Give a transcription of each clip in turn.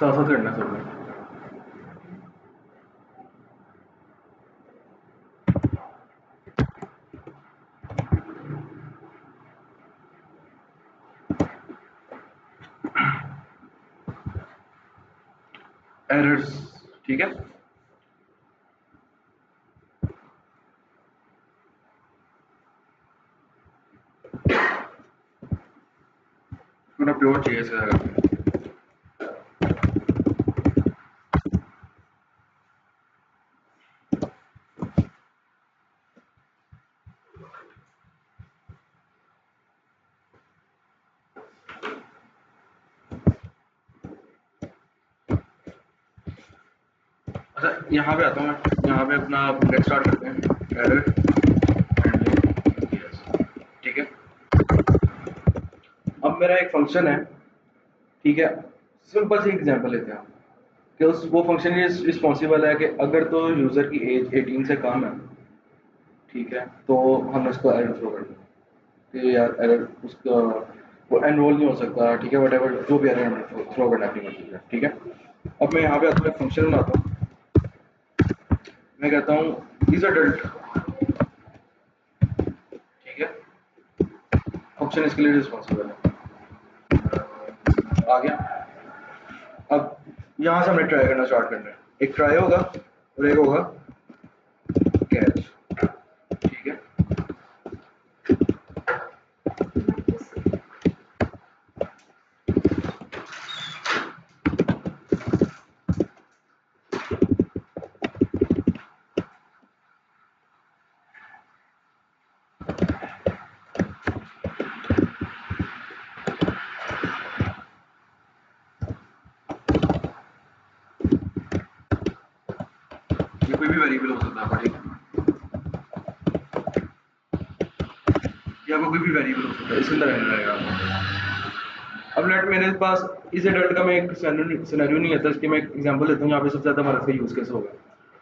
साथ साथ करना है सबने। एरर्स, ठीक है। पूरा प्योर चाहिए इसका। अच्छा, यहाँ पे आता हूँ मैं, यहाँ पे अपना लेट स्टार्ट करते हैं। एरर एंड, ठीक है। अब मेरा एक फंक्शन है, ठीक है। सिंपल सी एग्जांपल लेते हैं कि उस वो फंक्शन ये रिस्पॉन्सिबल है कि अगर तो यूज़र की एज 18 से कम है, ठीक है, तो हमने उसको एरर थ्रो कर दिया कि यार एरर उसका वो एनरोल नहीं हो सकता, ठीक है, वट जो भी एरर हमने थ्रो करना है अपनी मर्जी से, ठीक है। अब मैं यहाँ पे आता हूँ, एक फंक्शन बनाता हूँ। मैं कहता हूँ इज अडल्ट, ठीक है। फंक्शन इसके लिए रिस्पॉन्सिबल है। आ गया। अब यहाँ से हमने ट्राई करना स्टार्ट करना है। एक ट्राई होगा और एक होगा कैच, ठीक है। ये कोई भी वेरिएबल हो सकता है, ठीक है। या कोई भी वेरिएबल हो सकता है, इसके अंदर रहने रहेगा। अब लेट मेरे पास इस एडल्ट का मैं एक सिनेरियो नहीं आता, इसकी मैं एक एग्जांपल देता हूँ। यहाँ पे सबसे ज़्यादा हमारा इसका यूज़ केस होगा।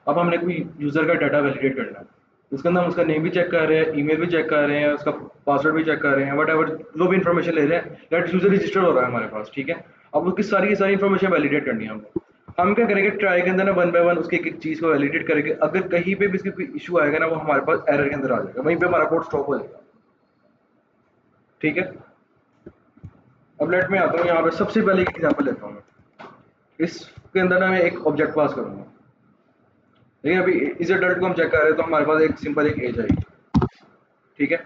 अब हमने कोई यूज़र का डाटा वैलिडेट करना है, उसके अंदर हम उसका नेम भी चेक कर रहे हैं, ईमेल भी चेक कर रहे हैं, उसका पासवर्ड भी चेक कर रहे हैं, वट एवर जो भी इन्फॉर्मेशन ले रहे हैं, लेट यूज़र रजिस्टर्ड हो रहा है हमारे पास, ठीक है। अब उसकी सारी इन्फॉर्मेशन वैलिडेट करनी है हमको। हम क्या करेंगे, ट्राई के अंदर ना वन बाय वन उसकी एक एक चीज़ को वैलिडेट करेंगे। अगर कहीं पे भी इसकी कोई इशू आएगा ना, वो हमारे पास एरर के अंदर आ जाएगा, वहीं पे हमारा कोड स्टॉप हो जाएगा, ठीक है। अब लेट में आता हूँ, यहाँ पे सबसे पहले एक एग्जांपल लेता हूँ मैं। इसके अंदर ना मैं एक ऑब्जेक्ट पास करूंगा, देखिए। अभी इस एडल्ट को हम चेक कर रहे हैं, तो हमारे पास एक सिंपल एक एज आएगी, ठीक है।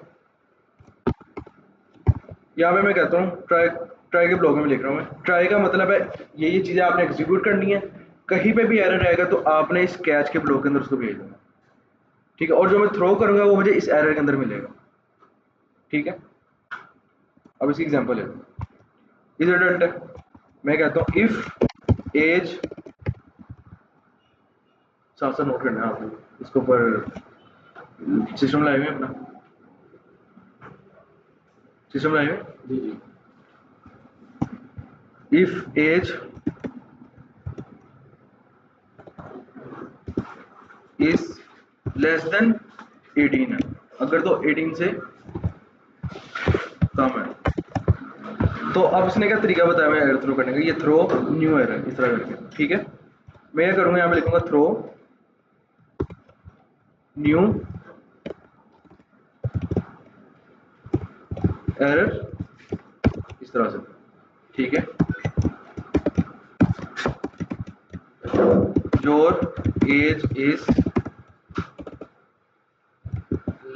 यहाँ पे मैं कहता हूँ ट्राई, ट्राई के ब्लॉक में लिख रहा हूँ मैं। ट्राई का मतलब है ये चीज़ें आपने एग्जीक्यूट करनी है। कहीं पे भी एरर आएगा तो आपने इस कैच के ब्लॉक के अंदर उसको भेज देना, ठीक है। और जो मैं थ्रो करूंगा वो मुझे इस एरर के अंदर मिलेगा, ठीक है। अब इसकी एग्जांपल लेते हैं। इस एडल्ट है, मैं कहता हूँ इफ एज, साथ साथ नोट करना है आपको इसके ऊपर। सिस्टम लाइव है अपना, सिस्टम लाइव है जी जी। If age is less than 18 है, अगर तो 18 से कम है, तो अब उसने क्या तरीका बताया मैं एरर थ्रो करने का, ये थ्रो न्यू एरर इस तरह करके, ठीक है। मैं क्या करूंगा, यहाँ पे लिखूंगा थ्रो न्यू एरर, इस तरह से, ठीक है। Your age is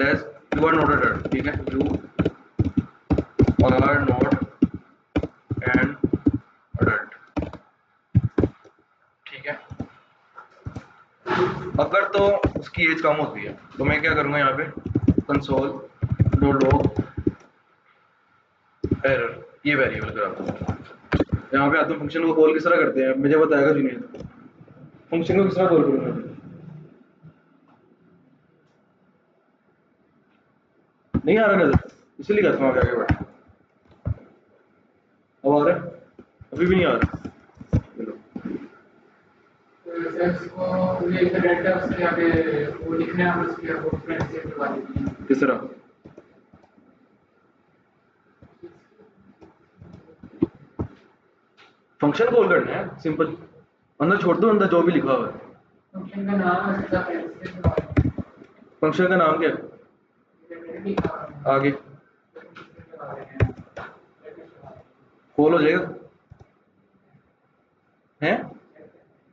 less, you are not adult, ठीक है, you are not an adult, ठीक है। अगर तो उसकी एज कम होती है तो मैं क्या करूंगा, यहाँ पे कंसोल नो लॉग एरर, ये वेरिएबल कराता हूँ। यहाँ पे आते हैं, फंक्शन को कॉल किस तरह करते हैं मुझे बताएगा जुनेद। फंक्शन को किस तरह कॉल करूंगा, नहीं आ रहा नजर, इसीलिए कहता हूँ आगे आगे बढ़। अब आ रहा है, अभी भी नहीं आ रहा, चलो। किस तरह फंक्शन कॉल करना है सिंपल, अंदर छोड़ दो, अंदर जो भी लिखा हुआ है। फंक्शन का नाम है सीधा पेज फंक्शन का नाम क्या है? आगे कॉल हो जाएगा हैं?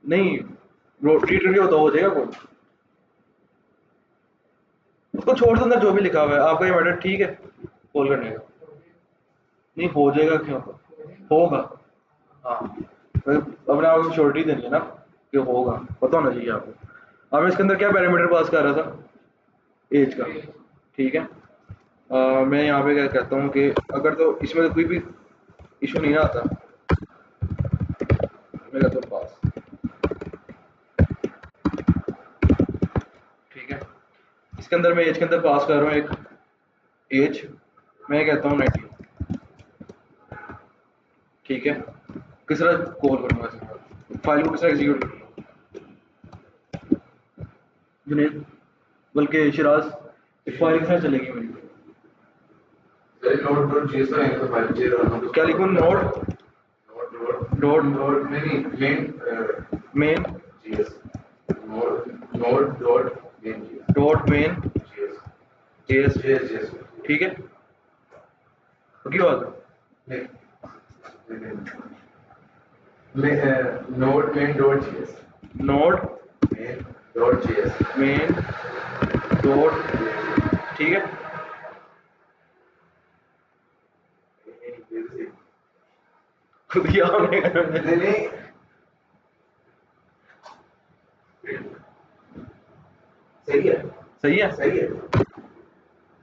नहीं, रोटेट करके बताओ, हो जाएगा कॉल? उसको छोड़ दो, अंदर जो भी लिखा हुआ है आपका ये मैटर ठीक है कॉल करने का। नहीं हो जाएगा क्यों? होगा। हाँ, अपने आप को श्योरिटी देनी है ना कि होगा, पता होना चाहिए आपको। अब मैं इसके अंदर क्या पैरामीटर पास कर रहा था? एज का। ठीक है। मैं यहाँ पे क्या कहता हूँ कि अगर तो इसमें तो कोई भी इशू नहीं ना आता, मैं कहता हूँ पास। ठीक है। इसके अंदर मैं एज के अंदर पास कर रहा हूँ एक एज, मैं कहता हूँ 19। ठीक है। किस तरह कॉल करूँगा इसमें, फाइल को किस तरह एग्जीक्यूट करूँगा? जुनेद, बल्कि शिराज, फाइल किस तरह चलेगी मेरी? नोट डॉट जेएस का तो फाइल चाहिए। क्या लिखूँ? नोड डॉट डॉट नहीं main main JS node node dot main JS dot main JS JS. JS JS ठीक है, की बात है। Node main dot JS node main dot JS main dot, ठीक है। खुद ही आपने नहीं सही है सही है। सही है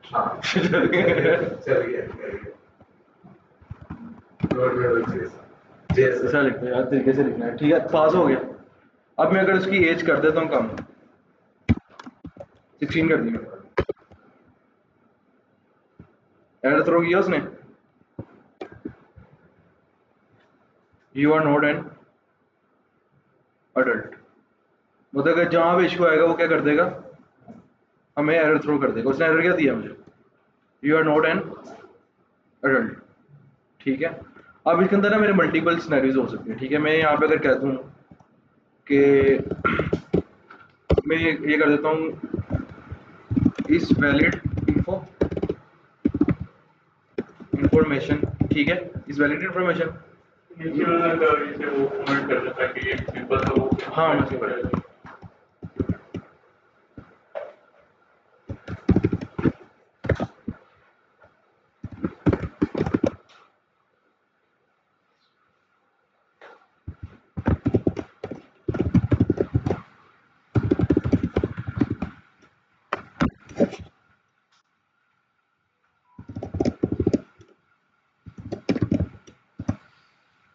हाँ चल गया node main dot JS JS ऐसा लिखते हैं यार, तरीके से लिखना है। ठीक है, पास हो गया। अब मैं अगर उसकी एज कर देता हूँ कम, 16 कर दी मैं, एरर थ्रो किया उसने, you are not an adult, मतलब कि जहाँ भी इशू आएगा वो क्या कर देगा, हमें एरर थ्रो कर देगा। उसने एरर क्या दिया मुझे? You are not an adult. ठीक है। अब इसके अंदर ना मेरे मल्टीपल सिनेरियोज हो सकते हैं। ठीक है, मैं यहाँ पे अगर कहता हूँ कि मैं ये कर देता हूँ इस वैलिड इंफॉर्मेशन। ठीक है, इस वैलिड इंफॉर्मेशन। वो कमेंट कर देता है कि ये सिंपल सा वो हाँ मैं सिंपल।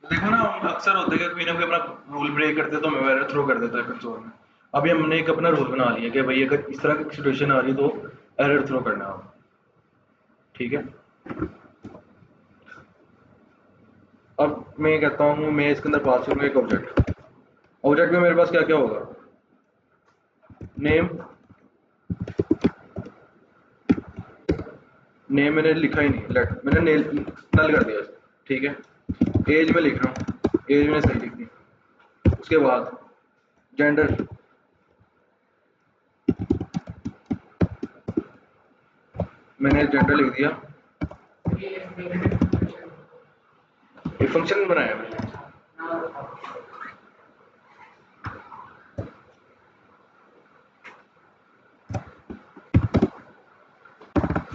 देखो ना, हम अक्सर होते हैं कि कोई ना कोई अपना रूल ब्रेक करते तो हमें एरर थ्रो कर देता है कंसोल में। अभी हमने एक अपना रूल बना लिया कि भाई अगर इस तरह की सिचुएशन आ रही है तो एरर थ्रो करना है। ठीक है। अब मैं कहता हूँ मैं इसके अंदर पास करूँगा एक ऑब्जेक्ट। ऑब्जेक्ट में मेरे पास क्या क्या होगा? नेम, नेम मैंने लिखा ही नहीं, लेट मैंने नल कर दिया। ठीक है। एज में लिख रहा हूँ, एज मैंने सही लिख दी। उसके बाद जेंडर, मैंने जेंडर लिख दिया। एक फंक्शन बनाया मैंने,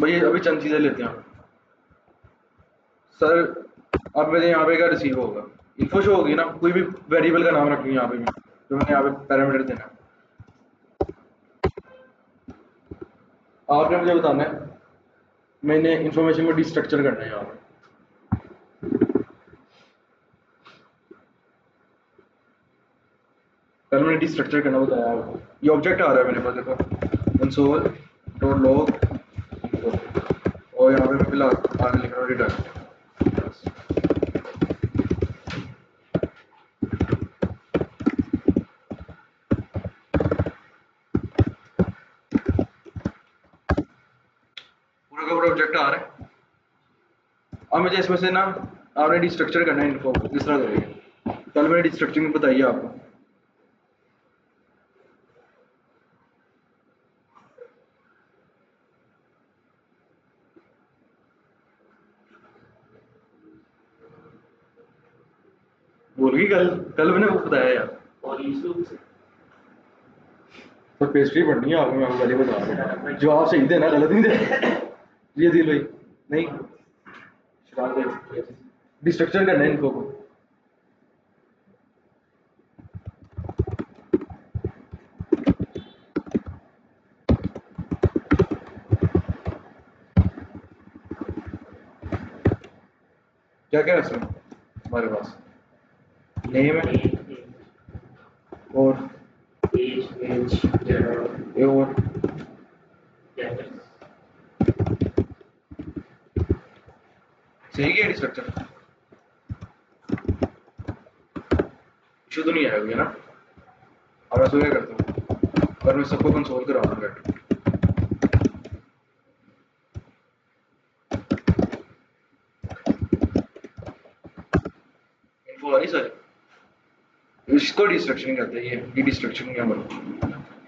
भाई अभी चंद चीज़ें लेते हैं सर। अब मेरे यहाँ पे क्या रिसीव होगा? इन्फो शो होगी ना, कोई भी वेरिएबल का नाम रखूँ यहाँ पे मैं, जो मैंने यहाँ पे पैरामीटर देना है। आपने मुझे बताना है, मैंने इन्फॉर्मेशन को डिस्ट्रक्चर करना है यहाँ पे। पहले मैंने डिस्ट्रक्चर करना बताया आपको। ये ऑब्जेक्ट आ रहा है मेरे पास, देखो कंसोल डॉट लॉग इन्फो, और यहाँ पे मैं फिलहाल आगे लिख रहा हूँ रिटर्न। पूरा का पूरा ऑब्जेक्ट आ रहा है। अब मुझे इसमें से ना आपने डिस्ट्रक्चर करना है इन्फो को, किस तरह करेंगे? कल मैंने डिस्ट्रक्टिंग बताई है आपको। भूल गई? कल कल मैंने वो बताया यार। और यूसुफ से तो पेस्ट्री पढ़नी है आपको, मैं आपको पहले बता रहा हूँ। जवाब सही देना, गलत नहीं देना। ये दिल भाई नहीं, डिस्ट्रक्चर करना है इनको को। क्या क्या है इसमें हमारे पास? नेम है और एज जेंडर ये और सही है डिस्ट्रक्चर। इशू तो नहीं आया हुआ है ना? अब मैं क्या करता हूँ, और मैं सबको कंसोल कराऊंगा। इन्फो आ रही सर, इसको डिस्ट्रक्शन कहते हैं। ये डिस्ट्रक्शन क्या मतलब,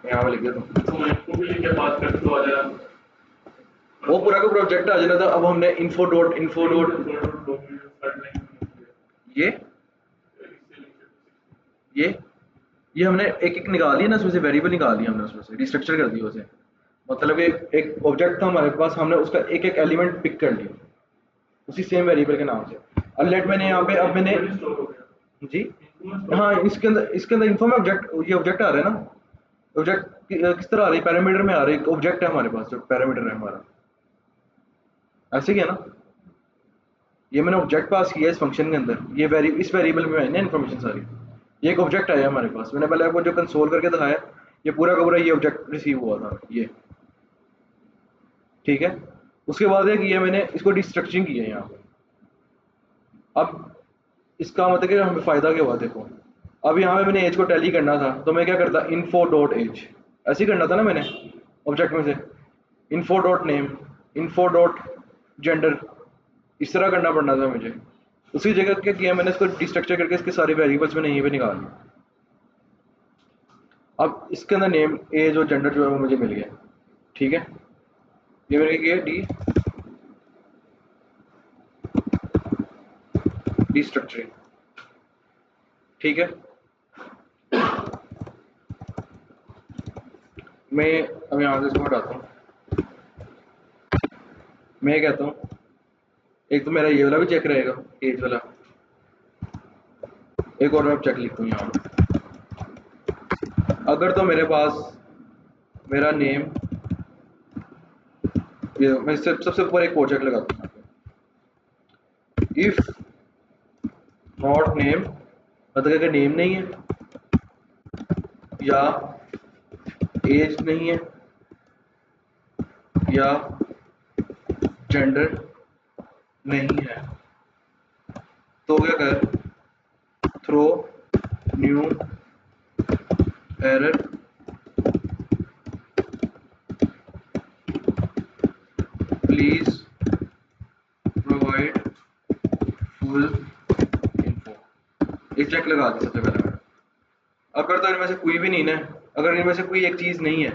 मैं यहाँ पे लिख देता हूँ। तो इनको भी लेके बात करते तो आ जाएगा। वो पूरा का प्रोजेक्ट आ जाना था। अब हमने इन्फो डॉट ये ये ये हमने एक एक निकाल लिया ना, उसमें से वेरिएबल निकाल लिया हमने, उसमें से डिस्ट्रक्चर कर दिया उसे। मतलब एक ऑब्जेक्ट था हमारे पास, हमने उसका एक एक एलिमेंट पिक कर लिया उसी सेम वेरिएबल के नाम से। और लेट मैंने यहाँ पे, अब मैंने जी हाँ, इसके अंदर इन्फो में ऑब्जेक्ट, ये ऑब्जेक्ट आ रहा है ना। ऑब्जेक्ट किस तरह आ रही है? पैरामीटर में आ रही है। ऑब्जेक्ट है हमारे पास, जो पैरामीटर है हमारा, ऐसे ही है ना। ये मैंने ऑब्जेक्ट पास किया है इस फंक्शन के अंदर। ये इस वेरिएबल में आई ना इन्फॉर्मेशन सारी। ये एक ऑब्जेक्ट आया हमारे पास, मैंने पहले आपको जो कंसोल करके दिखाया, ये पूरा का पूरा ये ऑब्जेक्ट रिसीव हुआ था ये, ठीक है। उसके बाद एक ये मैंने इसको डिस्ट्रक्चरिंग की है यहाँ पे। अब इसका मतलब कि हमें फ़ायदा क्या हुआ देखो। अब यहाँ पे मैंने एज को टैली करना था, तो मैं क्या करता, इन्फो डॉट एज, ऐसे ही करना था ना मैंने ऑब्जेक्ट में से। Info dot name, info dot gender, इस तरह करना पड़ना था मुझे। उसी जगह क्या किया मैंने, इसको डिस्ट्रक्चर करके इसके सारे वेरिएबल्स मैंने यहीं पे निकाल दिए। अब इसके अंदर नेम, एज और जेंडर जो है वो मुझे मिल गया, ठीक है। ये मैंने क्या किया, डिस्ट्रक्चरिंग, ठीक है। मैं अब यहाँ से इसको हटाता हूँ। मैं ये कहता हूँ, एक तो मेरा ये वाला भी चेक रहेगा, एज वाला। एक और मैं चेक लिखूँ यहाँ पे। अगर तो मेरे पास मेरा नेम, ये मैं सबसे ऊपर एक और चेक लगाता हूँ। इफ नॉट नेम, मतलब अगर नेम नहीं है या एज नहीं है या जेंडर नहीं है, तो क्या कर, throw new error please provide full info. ये चेक लगा दी सबसे पहले मैंने। अगर तो इनमें से कोई भी नहीं है, अगर इनमें से कोई एक चीज़ नहीं है,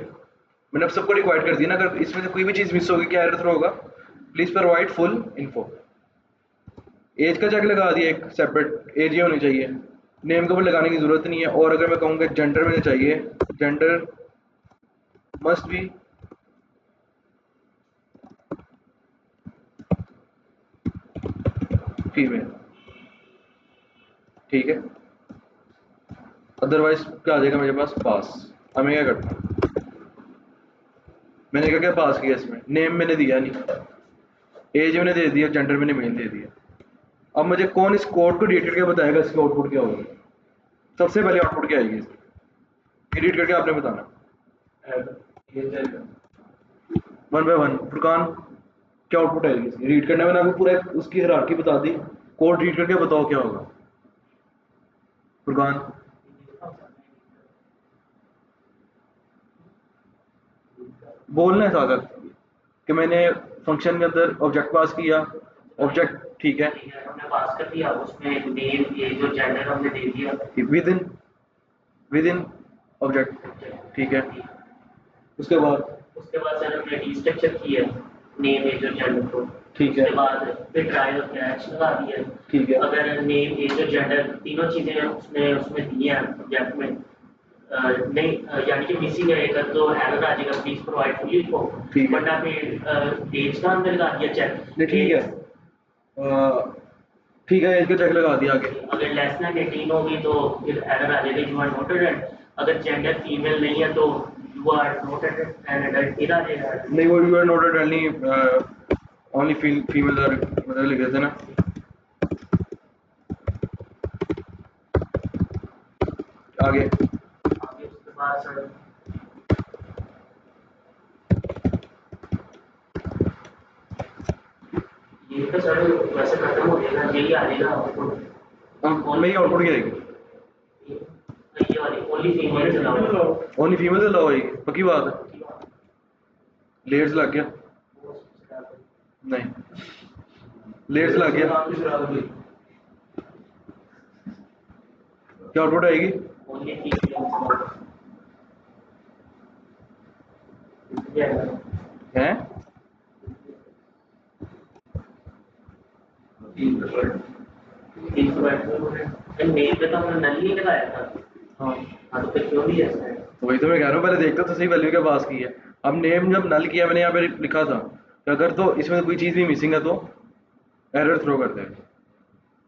मैंने अब सबको रिक्वायर्ड कर दिया ना, अगर इसमें से कोई भी चीज़ मिस होगी क्या एरर थ्रो होगा, please provide full info. Age का चेक लगा दिया, एक सेपरेट एज ये होनी चाहिए, नेम के ऊपर लगाने की जरूरत नहीं है। और अगर मैं कहूँगा जेंडर में चाहिए, जेंडर मस्ट बी फीमेल, ठीक है। अदरवाइज क्या आ जाएगा मेरे पास, पास। अब मैं क्या करता हूँ, मैंने क्या क्या पास किया इसमें, नेम मैंने दिया नहीं, एज मैंने दे दिया, जेंडर मैंने मेल दे दिया। अब मुझे कौन इस कोड को एडिट करके बताएगा इसका आउटपुट क्या होगा? सबसे पहले आउटपुट क्या आएगी इसकी, एडिट करके आपने बताना वन बाय वन। फुरकान, क्या आउटपुट आएगी इसकी? रीड करने मैंने आपको पूरा उसकी हायरार्की बता दी, कोड रीड करके बताओ क्या होगा फुरकान। बोलना है सागर कि मैंने फंक्शन के अंदर ऑब्जेक्ट पास किया, ऑब्जेक्ट ठीक है, हमने पास कर दिया, उसमें नेम ये जो जेंडर हमने दे दिया। विद इन ऑब्जेक्ट ठीक है। उसके बाद सर हमने डीस्ट्रक्चर की है नेम एज और जेंडर को। ठीक है। उसके बाद फिर ट्राई और कैच लगा दिया। ठीक है। अगर नेम एज और जेंडर तीनों चीजें उसमें दी हैं ऑब्जेक्ट में, नहीं यानी कि मिसिंग है एक, तो एरर आ जाएगा, प्लीज प्रोवाइड फुल इन्फो। ठीक है। वरना फिर एज का अंदर लगा दिया चेक। नहीं ठीक है, ठीक है, एज का चेक लगा दिया आगे। अगर लेस देन 18 होगी तो फिर एरर आ जाएगा, यू आर नॉट एडल्ट। अगर जेंडर फीमेल नहीं है तो you are not an adult, फिर आ जाएगा। नहीं, वो यू आर नॉट एडल्ट नहीं, ओनली फीमेल आर मतलब लिख देते ना। आगे उसके बाद सर ये तो सर वैसे खत्म हो जाएगा, यही आ जाएगा आउटपुट। नहीं, आउटपुट क्या आएगी? ये वाली ओनली फीमेल चलाओ। ओनली फीमेल से लॉ आएगी, पक्की बात है? लेयर्स लग गया? नहीं, लेयर्स लग गया, क्या आउटपुट आएगी? ओनली फीमेल हैं? मेल पे तो हमने नल नहीं लगाया था। हाँ, तो फिर क्यों भी ऐसा है? तो वही तो मैं कह रहा हूँ, पहले देखता तो सही वैल्यू के पास की है। अब नेम जब नल किया मैंने यहाँ पे लिखा था कि अगर तो इसमें कोई चीज़ भी मिसिंग है तो एरर थ्रो कर देगा,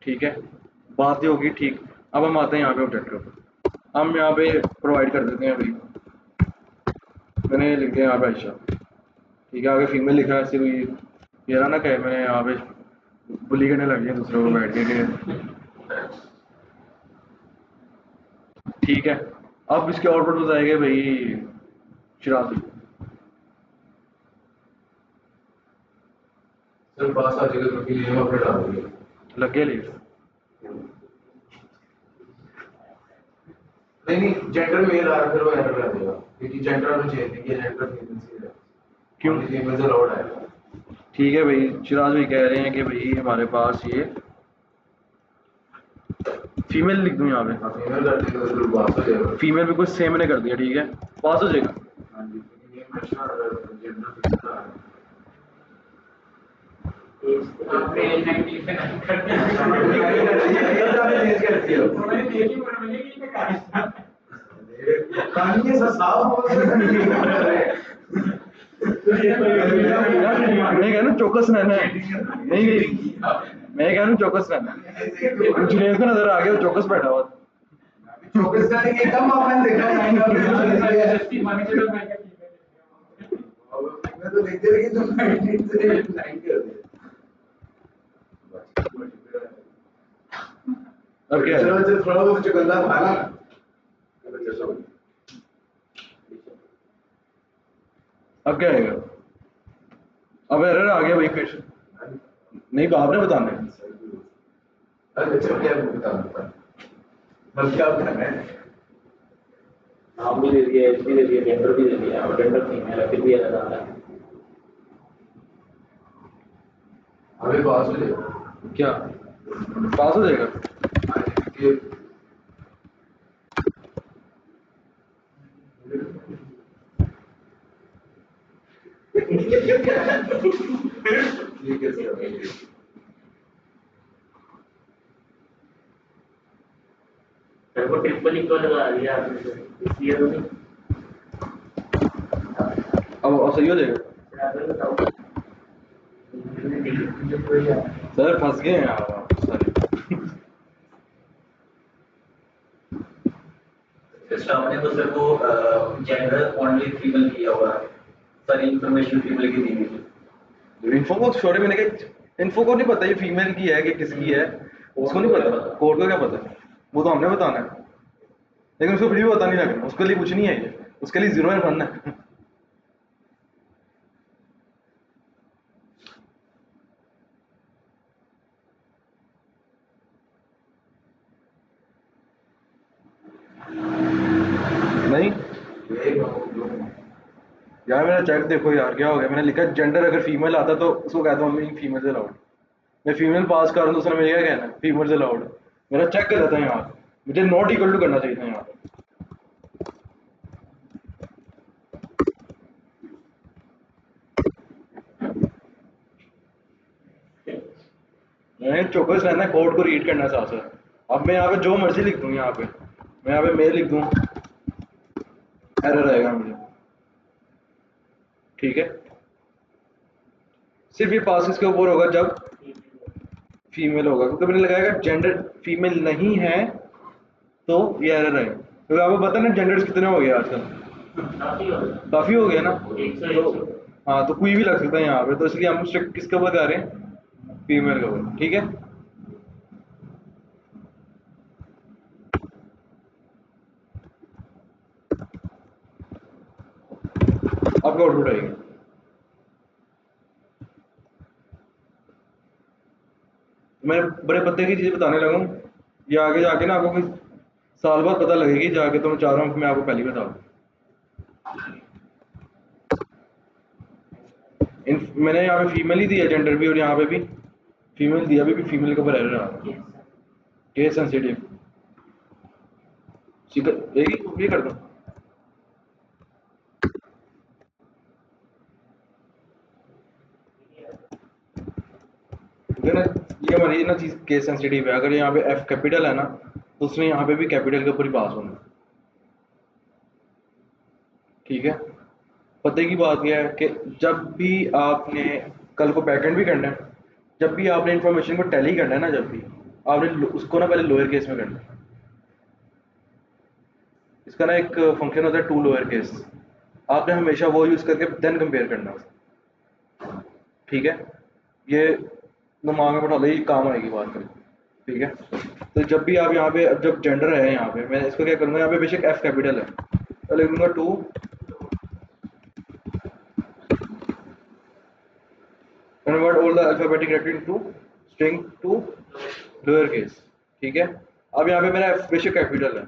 ठीक है, बात ही होगी ठीक। अब हम आते हैं यहाँ पे ऑब्जेक्ट के ऊपर, हम यहाँ पे प्रोवाइड कर देते हैं भाई, मैंने लिख दिया यहाँ पे आयशा, ठीक है, आगे फीमेल लिखा है, ऐसे कोई ये रहा ना कहे मैंने यहाँ पे बुली करने लग गया दूसरे को बैठ के, ठीक है। अब इसके आउटपुट बताएंगे भाई शराजी। सर पास आ जाएगा क्योंकि नेम अपने डाल दिए। लग गया लीड? नहीं, जेंडर मेल आ रहा, फिर वो एरर आ जाएगा क्योंकि जेंडर हमें चाहिए थी कि जेंडर फीमेल से है। क्यों? फीमेल से लॉर्ड आएगा। ठीक है भाई, शिराज भाई कह रहे हैं कि भाई हमारे पास ये फीमेल लिख दूं यहाँ पे? फीमेल कर देंगे तो फिर पास हो जाएगा। फीमेल भी कुछ सेम ने कर दिया, ठीक है, पास हो जाएगा। हाँ जी, क्योंकि नेम अच्छा आ रहा है, जेंडर फीमेल आ रहा है। आपने 90 से 90 कर दिया। ये तो आपने चेंज कर दिया। उन्होंने देखी बोलने की क्या कहा? कहानी है सर, साफ हो मैं कह रहा हूँ चौकस रहना है, नहीं मैं कह रहा हूँ चौकस रहना है। जुनेद को नजर आ गया, वो चौकस बैठा हुआ। चौकस करने के कम आपने देखा सस्ती मानी चलो मैं क्या मैं तो देखते रही तो 19 से 9 कर दिया। अब क्या है? चलो थोड़ा बहुत चुकंदर था ना। अब क्या आएगा? अब एरर आ गया भाई फिर। नहीं, आपने बताना है। अच्छा क्या बता बस क्या बताना है? नाम भी दे दिया, एज भी दे दिया, जेंडर भी दे दिया, और जेंडर फीमेल है, फिर भी एरर आ रहा है। अभी पास हो जाएगा। क्या पास हो जाएगा? ये कैसे होगा? सर को ट्रिपल इक्वल लगा दिया आपने, इसलिए तो नहीं। अब सही हो जाएगा? बराबर बताओ। सर फंस गए हैं आप सारे। आपने तो सर वो जेंडर ओनली फीमेल किया हुआ है, सारी इंफॉर्मेशन फीमेल की दी हुई है। इन्फो को छोड़े, मैंने कहा इन्फो को नहीं पता ये फीमेल की है कि किसकी है, उसको नहीं पता, कोड को क्या पता, वो तो हमने बताना है, लेकिन उसको फिर भी पता नहीं लग रहा, उसके लिए कुछ नहीं है ये, उसके लिए 0 है 1 है। नहीं यार, मेरा चेक देखो यार, क्या हो गया, मैंने लिखा जेंडर अगर फीमेल आता तो उसको कहता हूँ मैं फीमेल से लाऊं, मैं फीमेल पास कर रहा हूँ, दूसरा मेरे क्या कहना है, फीमेल अलाउड, मेरा चेक गलत है यहाँ पे, मुझे नॉट इक्वल टू करना चाहिए था यहाँ पे। मैंने चौकस रहना है, कोड को रीड करना साथ साथ। अब मैं यहाँ पे जो मर्जी लिख दूँ, यहाँ पे मैं यहाँ पे मेल लिख दूँ, एरर आएगा मुझे, ठीक है। सिर्फ ये पास किसके ऊपर होगा, जब फीमेल होगा, क्योंकि मैंने लगाया जेंडर फीमेल नहीं है तो ये एरर आएगा। क्योंकि आपको पता है ना जेंडर्स कितने हो गए आजकल, काफी हो गया। काफी हो गया ना। 100 तो हाँ, तो कोई भी लग सकता है यहाँ पे, तो इसलिए हम स्ट्रिक्ट किसके ऊपर कर रहे हैं, फीमेल के ऊपर, ठीक है। आपका आउटपुट आएगा। मैं बड़े पत्ते की चीज़ बताने लगा हूँ, ये आगे जाके ना आपको कोई साल बाद पता लगेगी जाके, तो मैं चाह रहा हूँ कि मैं आपको पहले ही बताऊँ। मैंने यहाँ पे फीमेल ही दिया जेंडर भी, और यहाँ पे भी फीमेल दिया, अभी भी फीमेल के ऊपर एरर आ रहा है, केस सेंसिटिव। ये कर दो। ठीक है ना, ये हमारी ना चीज़ केस सेंसिटिव है। अगर यहाँ पे एफ कैपिटल है ना, तो उसने यहाँ पे भी कैपिटल के ऊपर ही पास होना है, ठीक है। पते की बात यह है कि जब भी आपने कल को बैकएंड भी करना है, जब भी आपने इंफॉर्मेशन को टैली करना है ना, जब भी आपने उसको ना पहले लोअर केस में करना है। इसका ना एक फंक्शन होता है टू लोअर केस, आपने हमेशा वो यूज़ करके देन कंपेयर करना है, ठीक है। ये दिमाग में बैठा लो, ये काम आएगी बात करें, ठीक है। तो जब भी आप यहाँ पे, अब जब जेंडर है यहाँ पे, मैं इसको क्या करूँगा, यहाँ पे बेशक एफ कैपिटल है तो लिख दूंगा to, convert all the alphabetic character into string to lower case, ठीक है। अब यहाँ पे मेरा एफ बेशक कैपिटल है,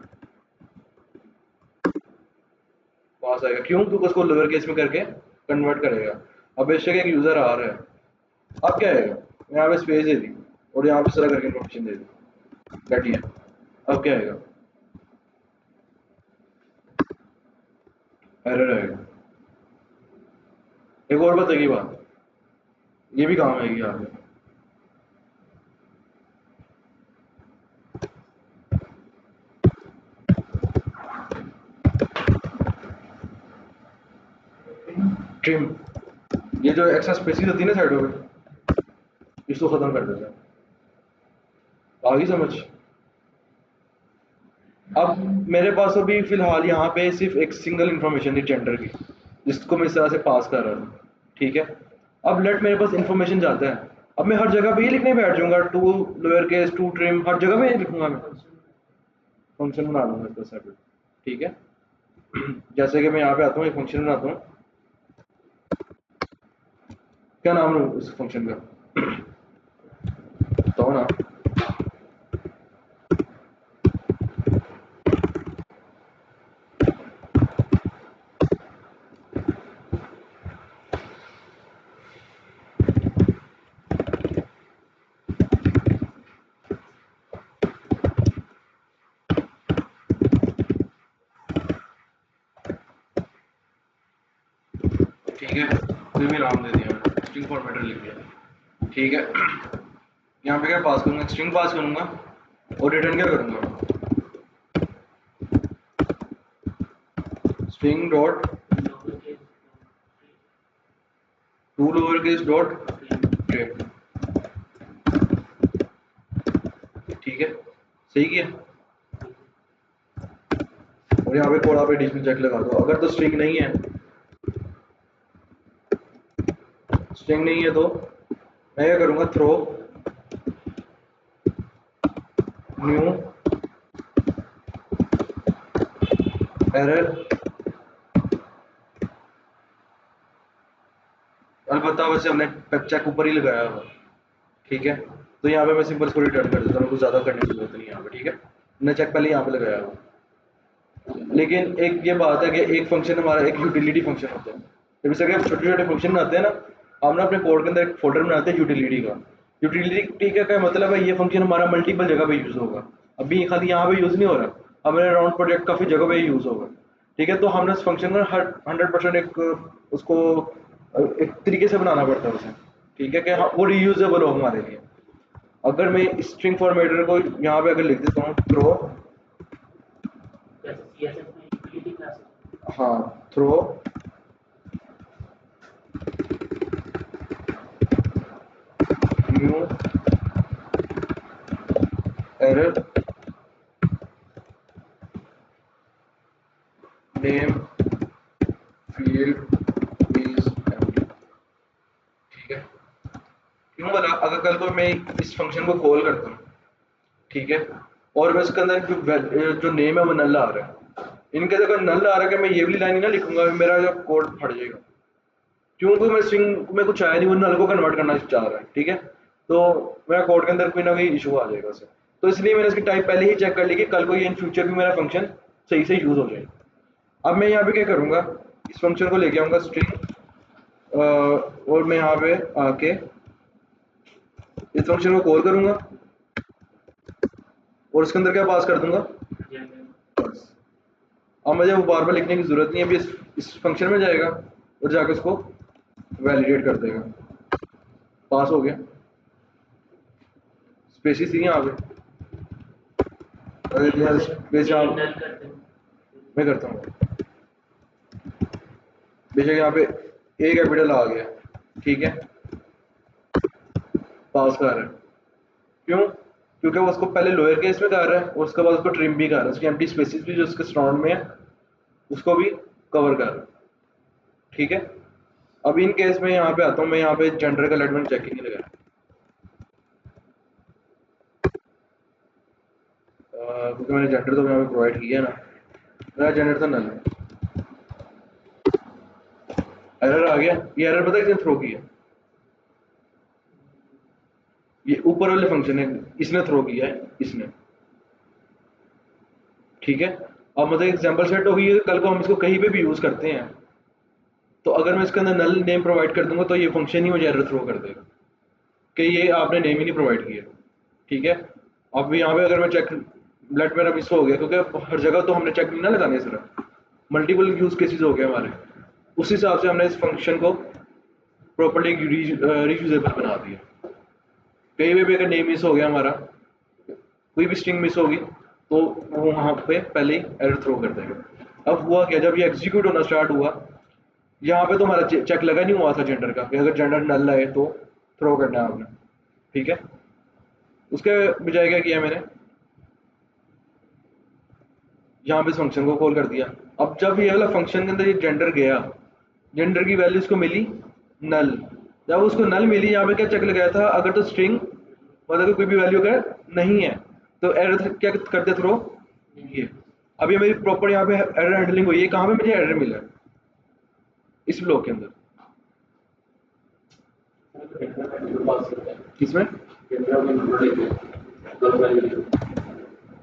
पास आएगा, क्यों, क्योंकि उसको लोअर केस में करके कन्वर्ट करेगा। अब बेशक एक यूज़र आ रहा है, अब क्या आएगा, मैं यहाँ पे स्पेस दे दी और यहाँ पे इस तरह करके इन्फॉर्मेशन दे दी, बैठिए। अब क्या आएगा, एरर आएगा। एक और बताइए बात, ये भी काम आएगी यहाँ पे। ट्रिम, ये जो एक्स्ट्रा स्पेसिस होती है ना साइडों पे, इसको खत्म कर देता है। आ गई समझ। अब मेरे पास अभी फिलहाल यहाँ पे सिर्फ एक सिंगल इंफॉर्मेशन थी जेंडर की, जिसको मैं इस तरह से पास कर रहा था, ठीक है। अब लेट मेरे पास इंफॉर्मेशन जाता है, अब मैं हर जगह पे ये लिखने बैठ जाऊंगा, to lower case to trim, हर जगह पे ये लिखूंगा मैं, फंक्शन बना लूंगा इसका सेपरेट, ठीक है। जैसे कि मैं यहाँ पे आता हूँ, एक फंक्शन बनाता हूँ, क्या नाम है उस फंक्शन का, बताओ ना। ठीक है, कोई भी नाम दे दिया मैंने, स्ट्रिंग फॉर्मेटर लिख दिया, ठीक है। यहाँ पे क्या पास करूंगा, स्ट्रिंग पास करूंगा, और रिटर्न क्या करूंगा, string dot to lower case dot trim, ठीक है, सही किया। और यहाँ पे कोड आप एडिशनल चेक लगा दो, अगर तो स्ट्रिंग नहीं है, स्ट्रिंग नहीं है तो मैं क्या करूंगा, थ्रो न्यू एरर, अलबत्ता वैसे हमने चेक ऊपर ही लगाया हुआ, ठीक है। तो यहाँ पे मैं सिंपल इसको रिटर्न कर देता हूँ, कुछ ज़्यादा करने की जरूरत नहीं है यहाँ पे, ठीक है। मैंने चेक पहले यहाँ पे लगाया हुआ, लेकिन एक ये बात है कि एक फंक्शन हमारा एक यूटिलिटी फंक्शन होता है, जब इस तरह छोटे छोटे फंक्शन बनाते हैं ना, हम ना अपने कोड के अंदर एक फोल्डर बनाते हैं यूटिलिटी का, यूटिलिटी का क्या मतलब है, ये फंक्शन हमारा मल्टीपल जगह पे यूज होगा, अभी खाली यहाँ पे यूज नहीं हो रहा, हमारे अराउंड प्रोजेक्ट काफी जगह पे यूज होगा। ठीक है, तो हमने उस फंक्शन को हर 100% एक उसको एक तरीके से बनाना पड़ता है उसे। ठीक है, कि वो रीयूजेबल हो हमारे लिए। अगर मैं स्ट्रिंग फॉर्मेटर को यहाँ पे अगर लिख देता हूँ थ्रो, जैसे CSS में यूटिलिटी क्लास हाँ throw new error name field is empty. ठीक है, क्यों बोला, अगर कल को मैं इस फंक्शन को कॉल करता हूँ, ठीक है, और मैं उसके अंदर जो नेम है वो नल आ रहा है, इनके अगर नल आ रहा है कि मैं ये वाली लाइन ही ना लिखूंगा, मेरा जो कोड फट जाएगा, क्योंकि मैं स्ट्रिंग में कुछ आया नहीं, वो नल को कन्वर्ट करना चाह रहा है। ठीक है, तो मेरा कोड के अंदर कोई ना कोई इशू आ जाएगा उससे, तो इसलिए मैंने इसकी टाइप पहले ही चेक कर ली कि कल को ये इन फ्यूचर भी मेरा फंक्शन सही से यूज हो जाए। अब मैं यहाँ पे क्या करूँगा, इस फंक्शन को लेके आऊँगा स्ट्रिंग, और मैं यहाँ पे आके इस फंक्शन को कॉल करूँगा और इसके अंदर क्या पास कर दूंगा, बस। अब मुझे वो बार बार लिखने की जरूरत नहीं है, अभी इस फंक्शन में जाएगा और जाके उसको वैलिडेट कर देगा, पास हो गया। स्पेसिस थी यहाँ पे, अगर यहाँ स्पेस यहाँ नल करते हैं। मैं करता हूँ, बेशक यहाँ पे ए कैपिटल आ गया, ठीक है, पास कर रहा है, क्यों, क्योंकि वो उसको पहले लोअर केस में कर रहा है और उसके बाद उसको ट्रिम भी कर रहा है, उसकी एम्प्टी स्पेसिस भी जो उसके सराउंड में है उसको भी कवर कर रहा है। ठीक है, अब इन केस में यहाँ पे आता हूँ, मैं यहाँ पे जेंडर का एलिमेंट चेक ही नहीं लगाया, क्योंकि मैंने जेंडर तो यहाँ पे प्रोवाइड किया है ना, मेरा जेंडर था नल। एरर आ गया, ये एरर पता है किसने थ्रो किया, ये ऊपर वाले फंक्शन है, इसने थ्रो किया है, इसने। ठीक है, अब मतलब एग्जांपल सेट हो गई है, कल को हम इसको कहीं पे भी यूज करते हैं, तो अगर मैं इसके अंदर नल नेम प्रोवाइड कर दूंगा तो ये फंक्शन ही मुझे एरर थ्रो कर देगा कि ये आपने नेम ही नहीं प्रोवाइड किया। ठीक है, अब यहाँ पे अगर मैं चेक, लेट मेरा मिस हो गया, क्योंकि हर जगह तो हमने चेक नहीं ना लगाने, सिर्फ मल्टीपल यूज केसेस हो गए हमारे, उस हिसाब से हमने इस फंक्शन को प्रॉपर्ली रीयूजेबल बना दिया। कहीं पे भी अगर नेम मिस हो गया हमारा, कोई भी स्ट्रिंग मिस होगी, तो वो वहाँ पे पहले ही एरर थ्रो कर देगा। अब हुआ क्या, जब ये एग्जीक्यूट होना स्टार्ट हुआ, यहाँ पे तो हमारा चेक लगा नहीं हुआ था जेंडर का, कि अगर जेंडर नल आए तो थ्रो करना है आपने। ठीक है, उसके बजाय क्या किया मैंने, यहाँ पे इस फंक्शन को कॉल कर दिया। अब जब ये वाला फंक्शन के अंदर ये जेंडर गया, जेंडर की वैल्यू उसको मिली नल, जब उसको नल मिली, यहाँ पे क्या चेक लगाया था, अगर तो स्ट्रिंग मतलब कोई भी वैल्यू अगर नहीं है तो एरर क्या करते थ्रो, ये। अब ये मेरी प्रॉपर यहाँ पे एरर हैंडलिंग हुई है, कहाँ पे मुझे एरर मिला है, इस ब्लॉक के अंदर, किसमें,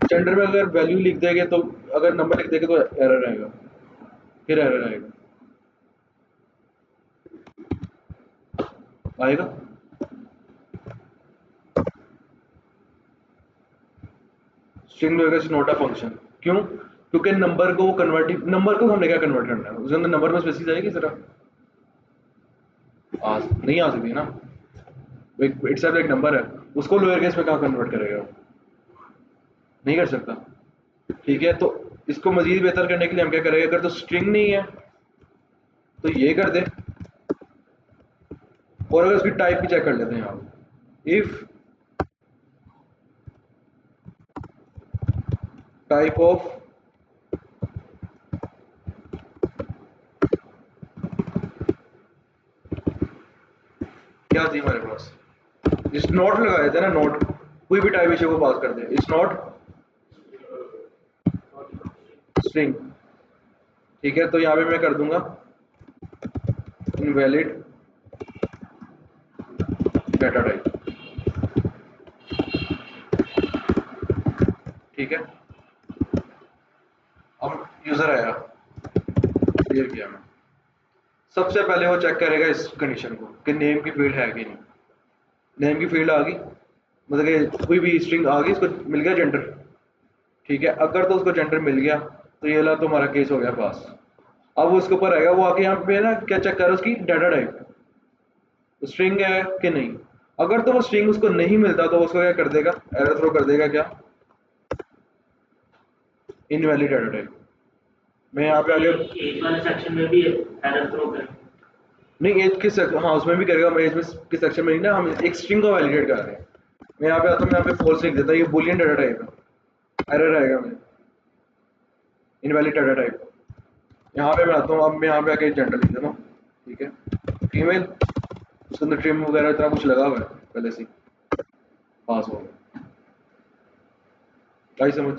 जेंडर में अगर वैल्यू लिख देंगे तो, अगर नंबर लिख देंगे तो एरर आएगा, फिर एरर आएगा, आएगा। String is not a function, क्यों, क्योंकि नंबर को कन्वर्ट, नंबर को हमने क्या कन्वर्ट करना है, उसके अंदर नंबर में स्पेसिस आएगी जरा, नहीं आ सकती ना, इट्स एक नंबर है, उसको लोअर केस में कहाँ कन्वर्ट करेगा, नहीं कर सकता। ठीक है, तो इसको मजीद बेहतर करने के लिए हम क्या करेंगे, अगर तो स्ट्रिंग नहीं है तो ये कर दे, और अगर उसकी टाइप भी चेक कर लेते हैं आप, इफ टाइप ऑफ क्या थी हमारे पास, जिस नोट लगाए थे ना, नोट, कोई भी टाइप इशू को पास कर दे, इट्स नॉट स्ट्रिंग। ठीक है, तो यहाँ पे मैं कर दूंगा इनवैलिड डाटा टाइप। ठीक है, अब यूजर आया, क्लियर किया मैं, सबसे पहले वो चेक करेगा इस कंडीशन को कि नेम की फील्ड है कि नहीं, नेम की फील्ड आ गई, मतलब कि कोई भी स्ट्रिंग आ गई, उसको मिल गया जेंडर, ठीक है। अगर तो उसको जेंडर मिल गया तो ये वाला तो हमारा केस हो गया पास। अब वो उसके ऊपर आएगा, वो आके यहाँ पे ना क्या चेक कर रहा है, उसकी डाटा टाइप स्ट्रिंग है कि नहीं। अगर तो वो स्ट्रिंग उसको नहीं मिलता तो उसको क्या कर देगा, एरर थ्रो कर देगा, क्या, इनवैलिड डाटा टाइप। मैं यहाँ पे आगे एज वाले सेक्शन में भी एरर थ्रो करें। नहीं, एज के हाँ उसमें भी करेगा। मैं एज में के सेक्शन में नहीं ना, हम एक स्ट्रिंग को वैलिडेट कर रहे हैं। मैं यहाँ पे आता हूँ, मैं यहाँ पे फॉल्स लिख देता हूँ, ये बुलियन डाटा टाइप है, एरर आएगा मुझे, इनवैलिड डाटा टाइप। यहाँ पे मैं आता हूँ, अब मैं यहाँ पे आके जेंडर लिख देता हूँ, ठीक है, फीमेल। उसके अंदर ट्रिम वगैरह इतना कुछ लगा हुआ है पहले से, पास हो गया। आई समझ।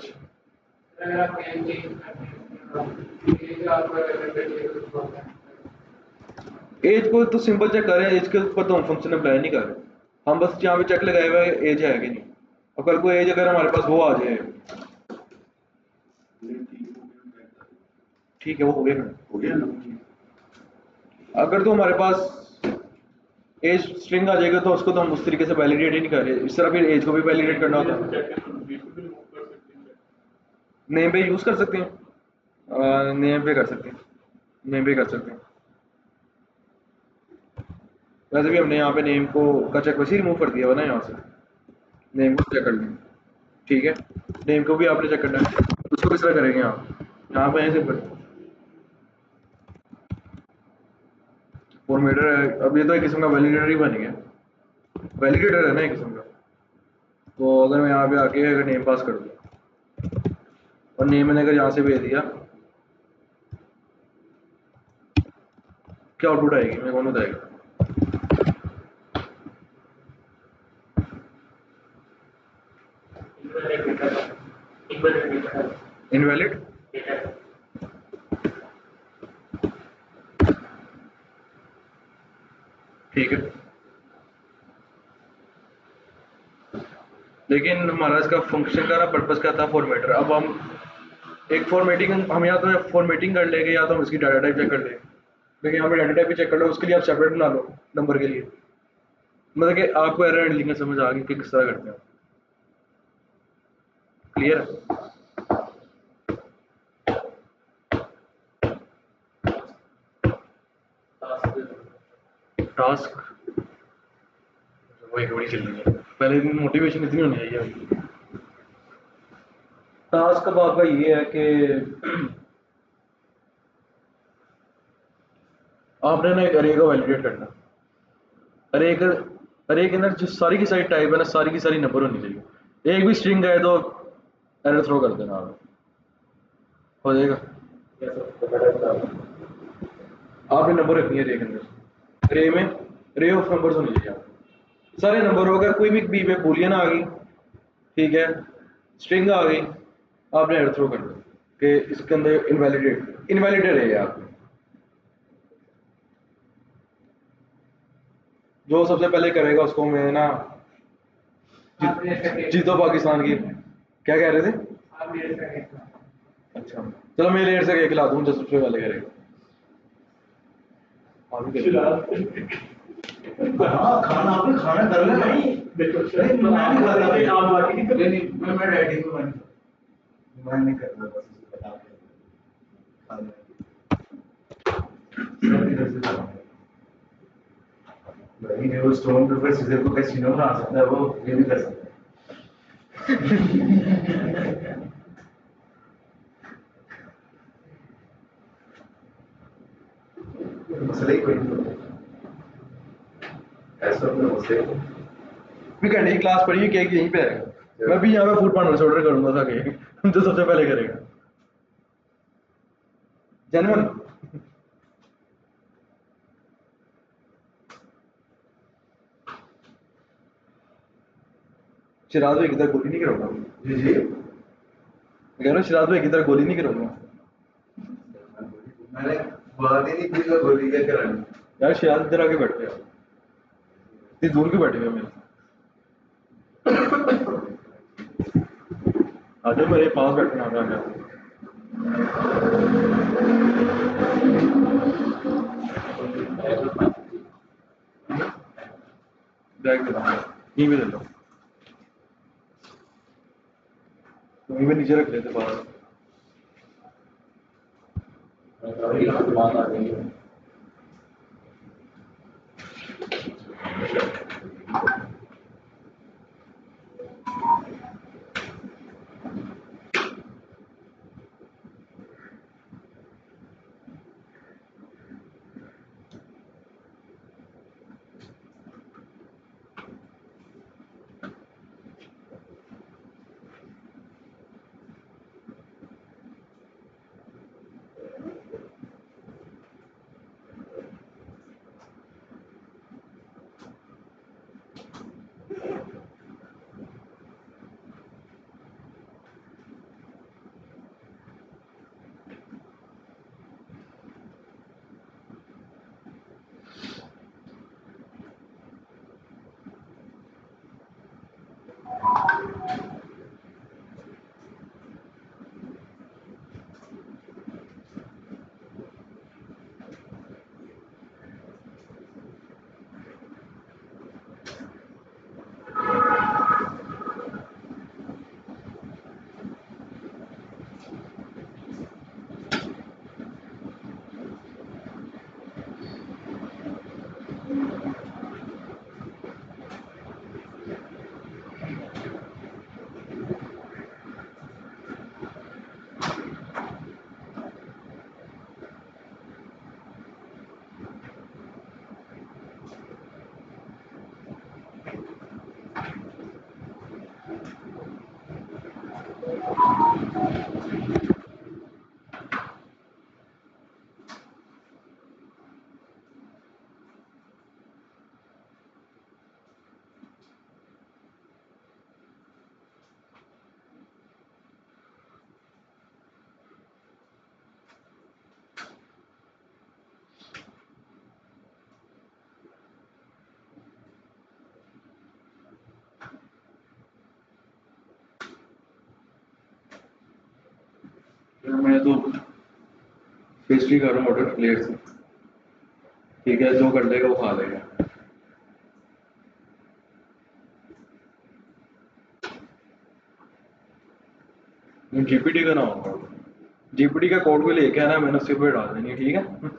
अगर आप नेम चेंज करते हैं ये जो आपका रिलेटेड एज को तो सिंपल चेक कर रहे हैं, एज के ऊपर तो हम फंक्शन अप्लाई नहीं कर रहे, हम बस यहाँ पे चेक लगाए हुआ है एज है कि नहीं। और कल को एज अगर हमारे पास वो आ जाए, ठीक है, वो हो गया ना। अगर तो हमारे पास एज स्ट्रिंग आ जाएगा तो उसको तो हम उस तरीके से वैलिडेट ही नहीं कर रहे, इस तरह फिर एज को भी वैलिडेट करना होता है। नेम पे यूज कर सकते हैं, नेम पे कर सकते हैं, नेम पे कर सकते हैं। वैसे भी हमने यहाँ पे नेम को का चेक वैसे ही रिमूव कर दिया हुआ ना, यहाँ से नेम को चेक कर लें, ठीक है। नेम को भी आपने चेक करना है, उसको किस तरह करेंगे आप, यहाँ पे सिंपल फॉर्मेटर है। अब ये तो एक किस्म का वैलिडेटर ही बन गया, वैलिडेटर है ना एक किस्म का। तो अगर मैं यहाँ पे आके अगर नेम पास कर दूँ और नेम मैंने अगर यहाँ से भेज दिया, क्या आउटपुट आएगी, मेरे कौन बताएगा। इनवैलिड, ठीक है। लेकिन हमारा इसका फंक्शन का ना पर्पस क्या था, फॉर्मेटर। अब हम एक फॉर्मेटिंग, हम या तो फॉर्मेटिंग कर लेंगे या तो हम इसकी डाटा टाइप चेक कर लेंगे। लेकिन यहाँ पे डाटा टाइप भी चेक कर लो, उसके लिए आप सेपरेट बना लो नंबर के लिए। मतलब कि आपको एरर हैंडलिंग समझ आ गई कि किस तरह करते हैं, क्लियर है। टास्क वो एक बड़ी चल रही है, पहले दिन मोटिवेशन इतनी होनी चाहिए। टास्क अब आपका ये है कि आपने ना एक अरे को वैलिडेट करना। अरे के अंदर जो सारी की सारी टाइप है ना, सारी की सारी नंबर होनी चाहिए। एक भी स्ट्रिंग है तो एरर थ्रो कर देना, आप हो जाएगा। आपने नंबर रखनी है रे के अंदर, रे में रे ऑफ नंबर्स होनी चाहिए आपको। सारे नंबर हो, अगर कोई भी बी में बूलियन आ गई, ठीक है, स्ट्रिंग आ गई, आपने एरर थ्रो कर दो कि इसके अंदर इनवैलिडेट है आप। जो सबसे पहले करेगा उसको मैं ना जीतो पाकिस्तान की, क्या कह रहे थे। अच्छा चलो मैं लेट से केक खिला दूँ जो सबसे पहले करेगा। आप भी करेगा। हाँ खाना आपने खाना कर लेना। देखो नहीं मैं नहीं खाता, आप बाकी नहीं करते। नहीं मैं डैडी को मैं नहीं करता, बस उसे बता के खा ले। भाई जो स्टोन पेपर सीजर को कैसीनो बना सकता है वो ये भी कर सकता है। मसला ही कोई नहीं, ऐसा अपने मसले को भी घंटे की क्लास पढ़ी है, केक यहीं पे आएगा। मैं भी यहाँ पे फूड पार्टनर से ऑर्डर करूंगा था केक, जो सबसे पहले करेगा। जनवन शिराज भाई किधर गोली नहीं करूंगा। जी जी मैं कह रहा हूँ शिराज भाई किधर गोली नहीं करूंगा। मैंने बात ही नहीं की तो गोली क्या करानी। यार शिराज इधर आके बैठ गया, इतनी दूर क्यों बैठे हुए मेरे आजा, मेरे पास बैठना आ गया। बैग दे यहीं पे ले लो, वहीं पे नीचे रख लेते बाहर। अभी यहाँ बात आ गई है। मैं तो पेस्ट्री कर रहा हूँ ऑर्डर प्लेट से, ठीक है, जो कर लेगा वो खा लेगा। जीपीटी का ना होगा, जीपीटी का कोड भी लेके आना, मैंने उसके ऊपर डाल देनी है, ठीक है।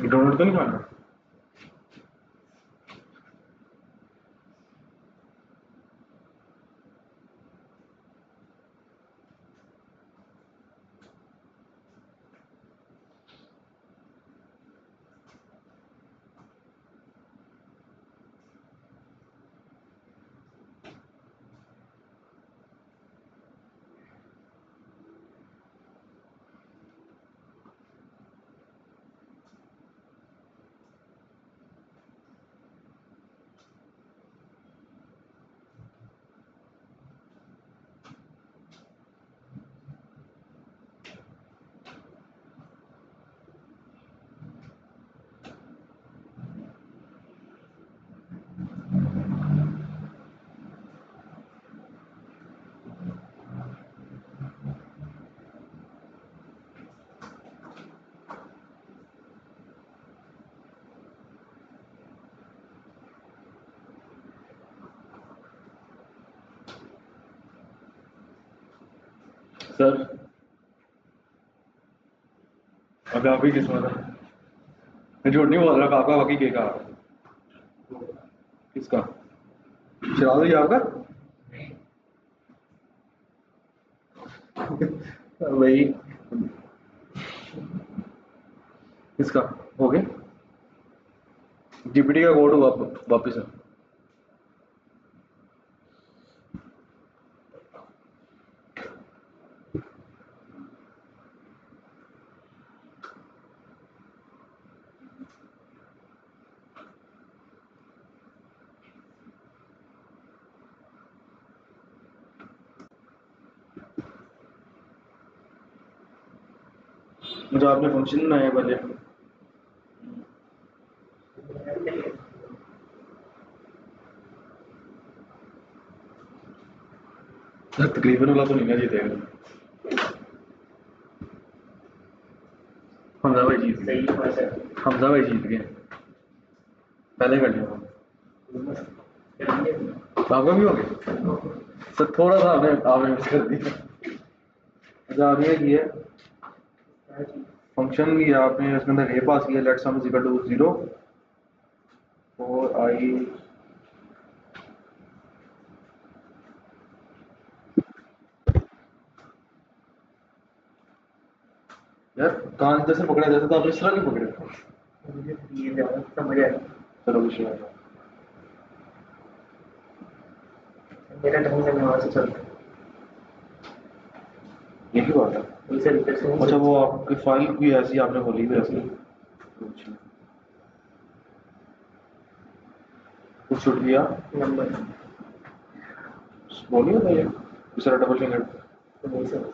डोनट तो नहीं खाना? सर अब आप ही किस्मत है, मैं झूठ नहीं बोल रहा, आपका वाकई केक आ रहा है। किसका? शराब है आपका? वही किसका हो गया? जीपीटी का कोड वापिस है। मुझे आपने फंक्शन बनाया पहले। तकरीबन वाला तो नहीं ना जीतेगा। हमजा भाई जीत गए। सही है सर। हमजा भाई जीत गए, पहले कर लिया। आपका भी हो गया सर, थोड़ा सा आपने मिस कर दिया। अच्छा आपने किया फंक्शन किया आपने, उसके अंदर ए पास किया, let sum is equal to 0 और आई यार कान जैसे पकड़ा जाता तो आप इस तरह नहीं पकड़े। ये ज़्यादा समझ आया। चलो कुछ नहीं। मेरा ढंग से वहाँ से चलता है। यही बात है। वही सर इधर से अच्छा वो आपकी फाइल भी ऐसी आपने खोली भी ऐसी कुछ छूट गया नंबर बोलिए भाई दूसरा डबल फिंगर। तो वही सर।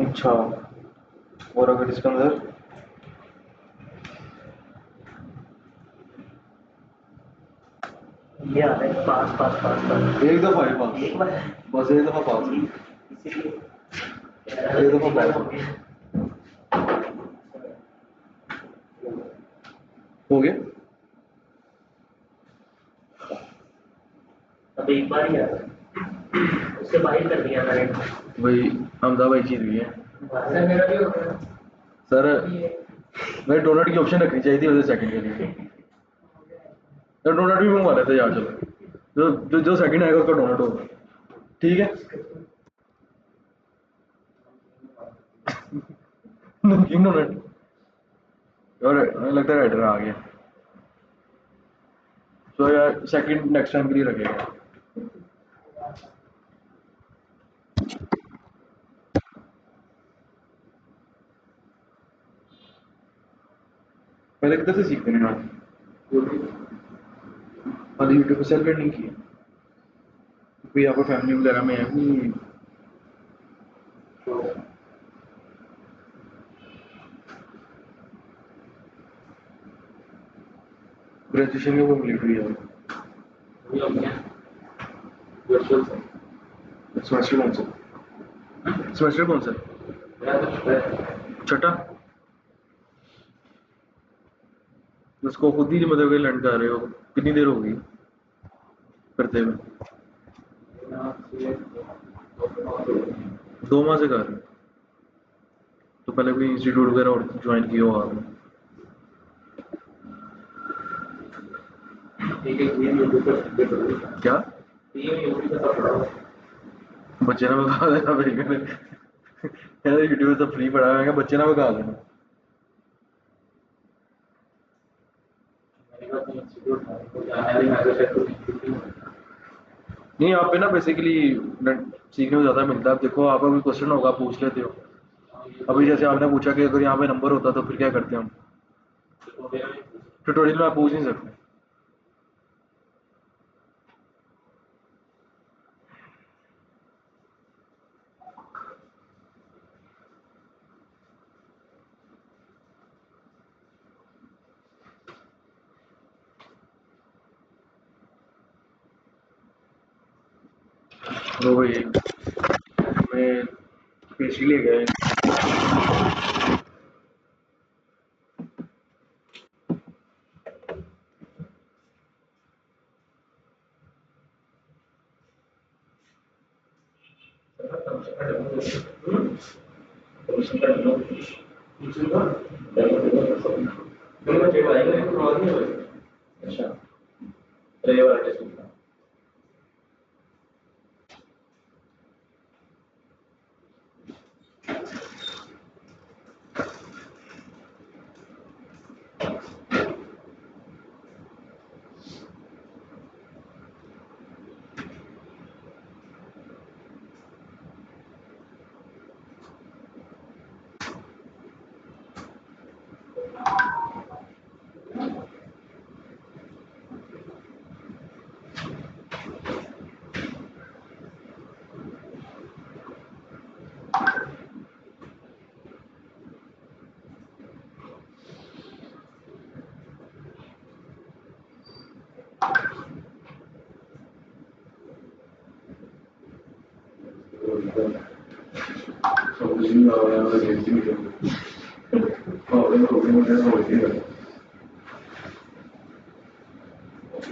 अच्छा और अगर इसके अंदर ये आ रहा है पास पास पास पास। एक दफा ही पास, एक बार बस एक दफा पास, इसीलिए एक दफा पास हो गया। अब एक बार ही आ रहा है, उससे बाहर कर दिया मैंने। वही हमजा भाई जीत गई है सर मेरा भी हो गया। सर। ये मेरे डोनट की ऑप्शन रखनी चाहिए थी वैसे सेकंड के लिए। तो डोनट भी मंगवा लेते यार, चलो जो सेकंड आएगा उसका डोनट होगा, ठीक है। नमकीन डोनट और मुझे लगता है राइडर आ गया, तो यार सेकंड नेक्स्ट टाइम के लिए रखेगा। पहले किधर से सीखते हैं आप? पहले यूट्यूब पे सेल्फ लर्निंग की कोई आपको फैमिली वगैरह में है नहीं? ग्रेजुएशन में कंप्लीट हुई है? सेमेस्टर कौन सा? सेमेस्टर कौन सा? छठा। उसको खुद ही मतलब लर्न कर रहे हो, कितनी देर होगी करते हुए? 2 माह से कर रहे हो, तो पहले कोई इंस्टीट्यूट वगैरह और ज्वाइन किया हो आपने? क्या बच्चे ना बता देना भाई मैंने यूट्यूब तो फ्री पढ़ा है, बच्चे ना बता देना। नहीं आप पे ना बेसिकली सीखने में ज़्यादा मिलता है। अब देखो आपका कोई क्वेश्चन होगा पूछ लेते हो, अभी जैसे आपने पूछा कि अगर यहाँ पे नंबर होता तो फिर क्या करते हम, ट्यूटोरियल में आप पूछ नहीं सकते। तो भाई मैं पेस्ट्री ले गया। अच्छा तो ये वाला टेस्ट होगा।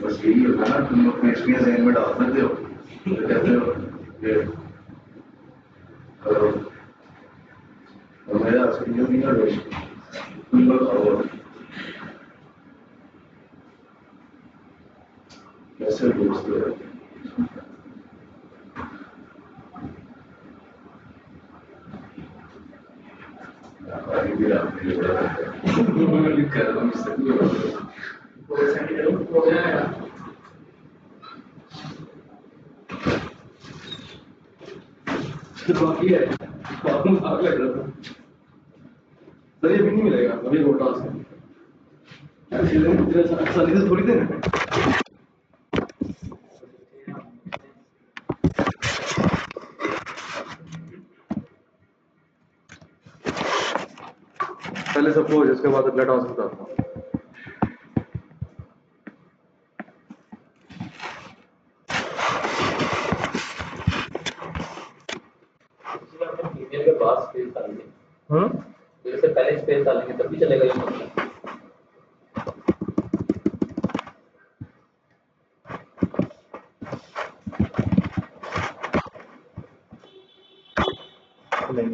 बस यही होता है ना, तुम अपने एक्सपीरियंस जहन में डाल सकते हो, तो कहते हो कि करो, और मेरा एक्सपीरियंस नहीं है, तुम लोग खाओ कैसे दोस्त हो। आगे भी आपने कर हम सही हो हो गया है। बाकी है आग लग रहा था सर, ये भी नहीं मिलेगा अभी वो टास्क है आसानी से थोड़ी देना है। पहले सबको हो जाए, उसके बाद अगला टास्क बताता हूँ। ईमेल के बाद स्पेस डालेंगे, हाँ जैसे पहले स्पेस डालेंगे तब भी चलेगा ये मतलब। नहीं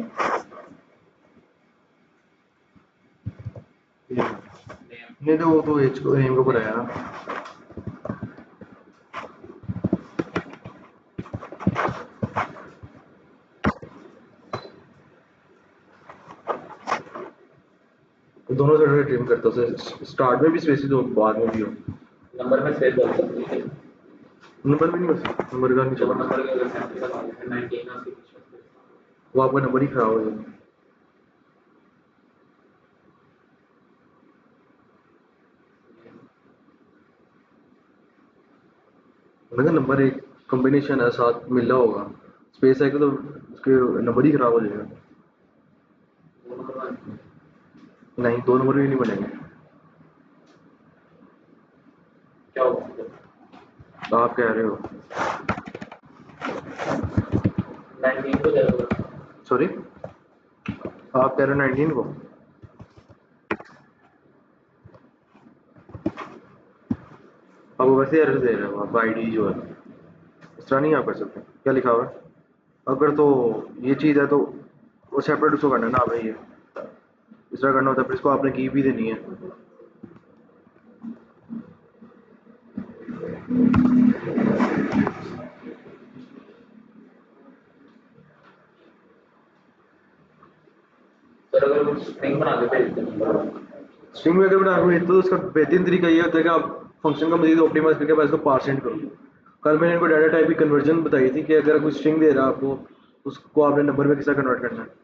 नहीं तो वो तो एच को नेम के ऊपर आया ना। तो दोनों साइड से ट्रिम करता हूँ, स्टार्ट में भी स्पेसिस हो बाद में भी हो। नंबर में स्पेस डाल सकते हैं, नंबर भी नहीं बस नंबर का नहीं जो चला, नंबर के अगर 70 का डाल दें 19 और उसके बीच में space। वो आपका नंबर ही खराब हो जाएगा। मैंने कहा नंबर एक कॉम्बिनेशन है, साथ मिल रहा होगा, स्पेस है तो उसके नंबर ही खराब हो जाएगा। दो नंबर में नहीं, दो नंबर भी नहीं बनेंगे। क्या होगा, आप कह रहे हो 19 को जरूरत है। सॉरी, आप कह रहे हो 19 को। अब वो वैसे एरर दे रहे हो आप, आईडी जो है इस तरह नहीं आप कर सकते। क्या लिखा हुआ है, अगर तो ये चीज़ है तो वो सेपरेट उसको करना है ना, आपने ये इस तरह करना होता है, फिर इसको आपने की भी देनी है। सर अगर वो स्ट्रिंग बना के भेज दें नंबर, स्ट्रिंग में अगर बना हुए तो उसका बेहतरीन तरीका ये होता है कि आप फंक्शन का मजीद ऑप्टिमाइज करके बाद इसको पास इंट करो। कल मैंने इनको डाटा टाइप की कन्वर्जन बताई थी कि अगर कोई स्ट्रिंग दे रहा है आपको, उसको आपने नंबर में किस तरह कन्वर्ट करना है।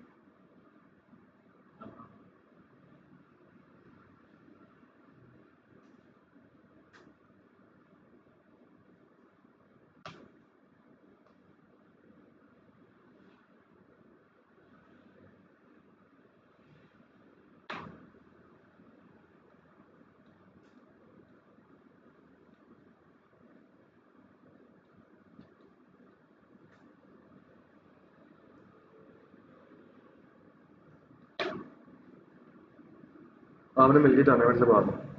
आपने मिल के जाना है मेरे से बात।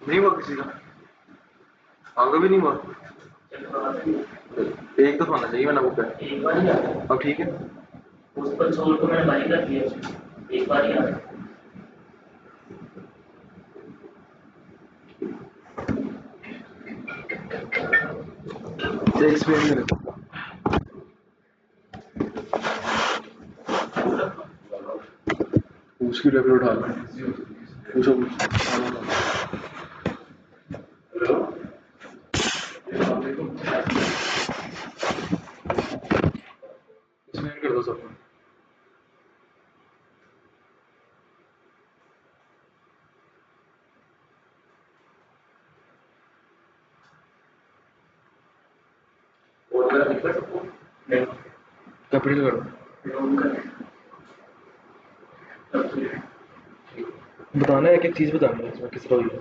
नहीं हुआ किसी का, आगे भी नहीं हुआ। एक तो होना चाहिए मैंने बुक है। एक बार ही आता है अब ठीक है। उस पर छोड़ को मैंने बाई कर दिया उसमें, एक बार ही आता है। एक्सप्लेन करें उसकी टेबल उठा लो, पूछो एक्सप्लेन कर दो सबको। और अगर दिक्कत सबको नहीं कैपिटल करो। लोन का तब तो बताना है, एक एक चीज बतानी है इसमें किस तरह हुई है।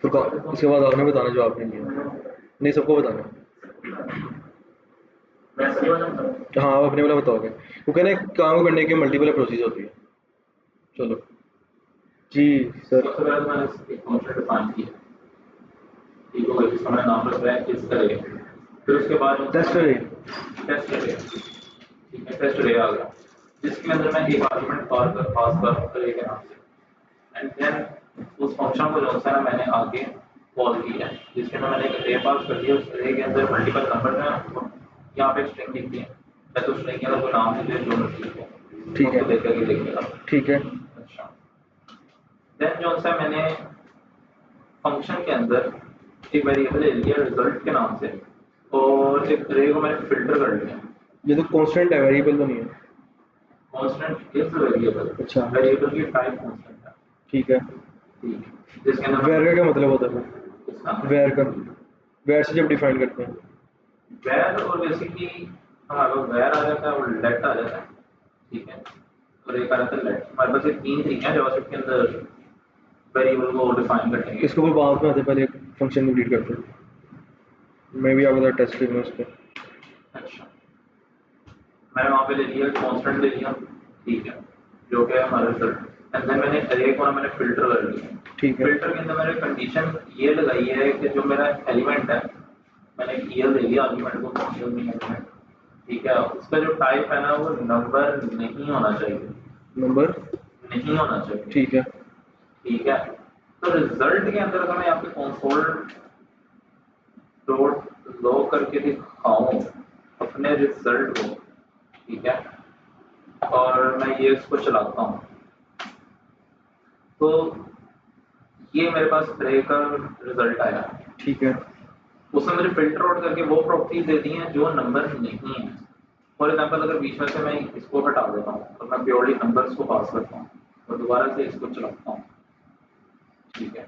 तो उसके बाद आपने बताना जो आपने किया, नहीं सबको बताना है। मैं सही वाला बताऊँ। हाँ आप अपने वाला बताओगे, वो कहना है काम को करने की मल्टीपल प्रोसेस होती है। चलो जी सर। सबसे पहले तो मैंने एक फंक्शन डिफाइन किया, ठीक है, जिसका मैंने नाम रखा है किस करेगा। फिर उसके बाद टेस्ट है। टेस्ट एरे, ठीक है, टेस्ट एरे आ गया जिसके अंदर मैं एक आर्गुमेंट पास कर एरे के नाम से, एंड देन उस फंक्शन को जो है मैंने आगे कॉल किया है जिसके अंदर मैंने एक एरे पास कर दिया। उस एरे के अंदर मल्टीपल नंबर में यहाँ पे स्ट्रिंग लिख दिया है, तो स्ट्रिंग के अंदर कोई नाम नहीं है जो ठीक है, ठीक है। उसको देख करके देखिएगा। ठीक है। अच्छा, देन जो सा मैंने फंक्शन के अंदर एक वेरिएबल ले लिया रिजल्ट के नाम से, और एक अरे को मैंने फिल्टर कर लिया। ये तो कांस्टेंट है, वेरिएबल तो नहीं है। कांस्टेंट इज वेरिएबल, अच्छा। वेरिएबल की टाइप कांस्टेंट है, ठीक है। ठीक है, जिसके अंदर वेर का क्या मतलब होता है? इसका वेर का, वेर से जब डिफाइन करते हैं। वैर, और बेसिकली हमारे पास वैर आ जाता है और लेट आ जाता है, ठीक है, और एक आ जाता है लेट। हमारे पास ये तीन तरीके हैं जावास्क्रिप्ट के अंदर वेरिएबल को डिफाइन करने के। इसको कोई बाद में आते पहले फंक्शन कंप्लीट करते हैं। मैं भी आपका टेस्ट करूँगा उस पर। अच्छा, मैंने वहाँ पे ले लिया कांस्टेंट ले लिया, ठीक है, जो कि है हमारा रिजल्ट, एंड देन मैंने अरे को ना मैंने फिल्टर कर लिया। ठीक है। फिल्टर के अंदर मैंने कंडीशन ये लगाई है कि जो मेरा एलिमेंट है, मैंने ईयर ले लिया आर्गुमेंट को, ईयर में एलिमेंट, ठीक है, उसका जो टाइप है ना वो नंबर नहीं होना चाहिए, नंबर नहीं होना चाहिए, ठीक है। ठीक है। तो रिजल्ट के अंदर अगर मैं यहाँ पे कंसोल डॉट लॉग करके दिखाऊं अपने रिजल्ट को, ठीक है, और मैं ये इसको चलाता हूँ, तो ये मेरे पास अरे का रिजल्ट आया, ठीक है। उसने मुझे फिल्टर आउट करके वो प्रॉपर्टीज दे दी हैं जो नंबर नहीं है। फॉर एग्जांपल अगर बीच में से मैं इसको हटा देता हूँ और मैं प्योरली नंबर्स को पास करता हूँ और दोबारा से इसको चलाता हूँ, ठीक है,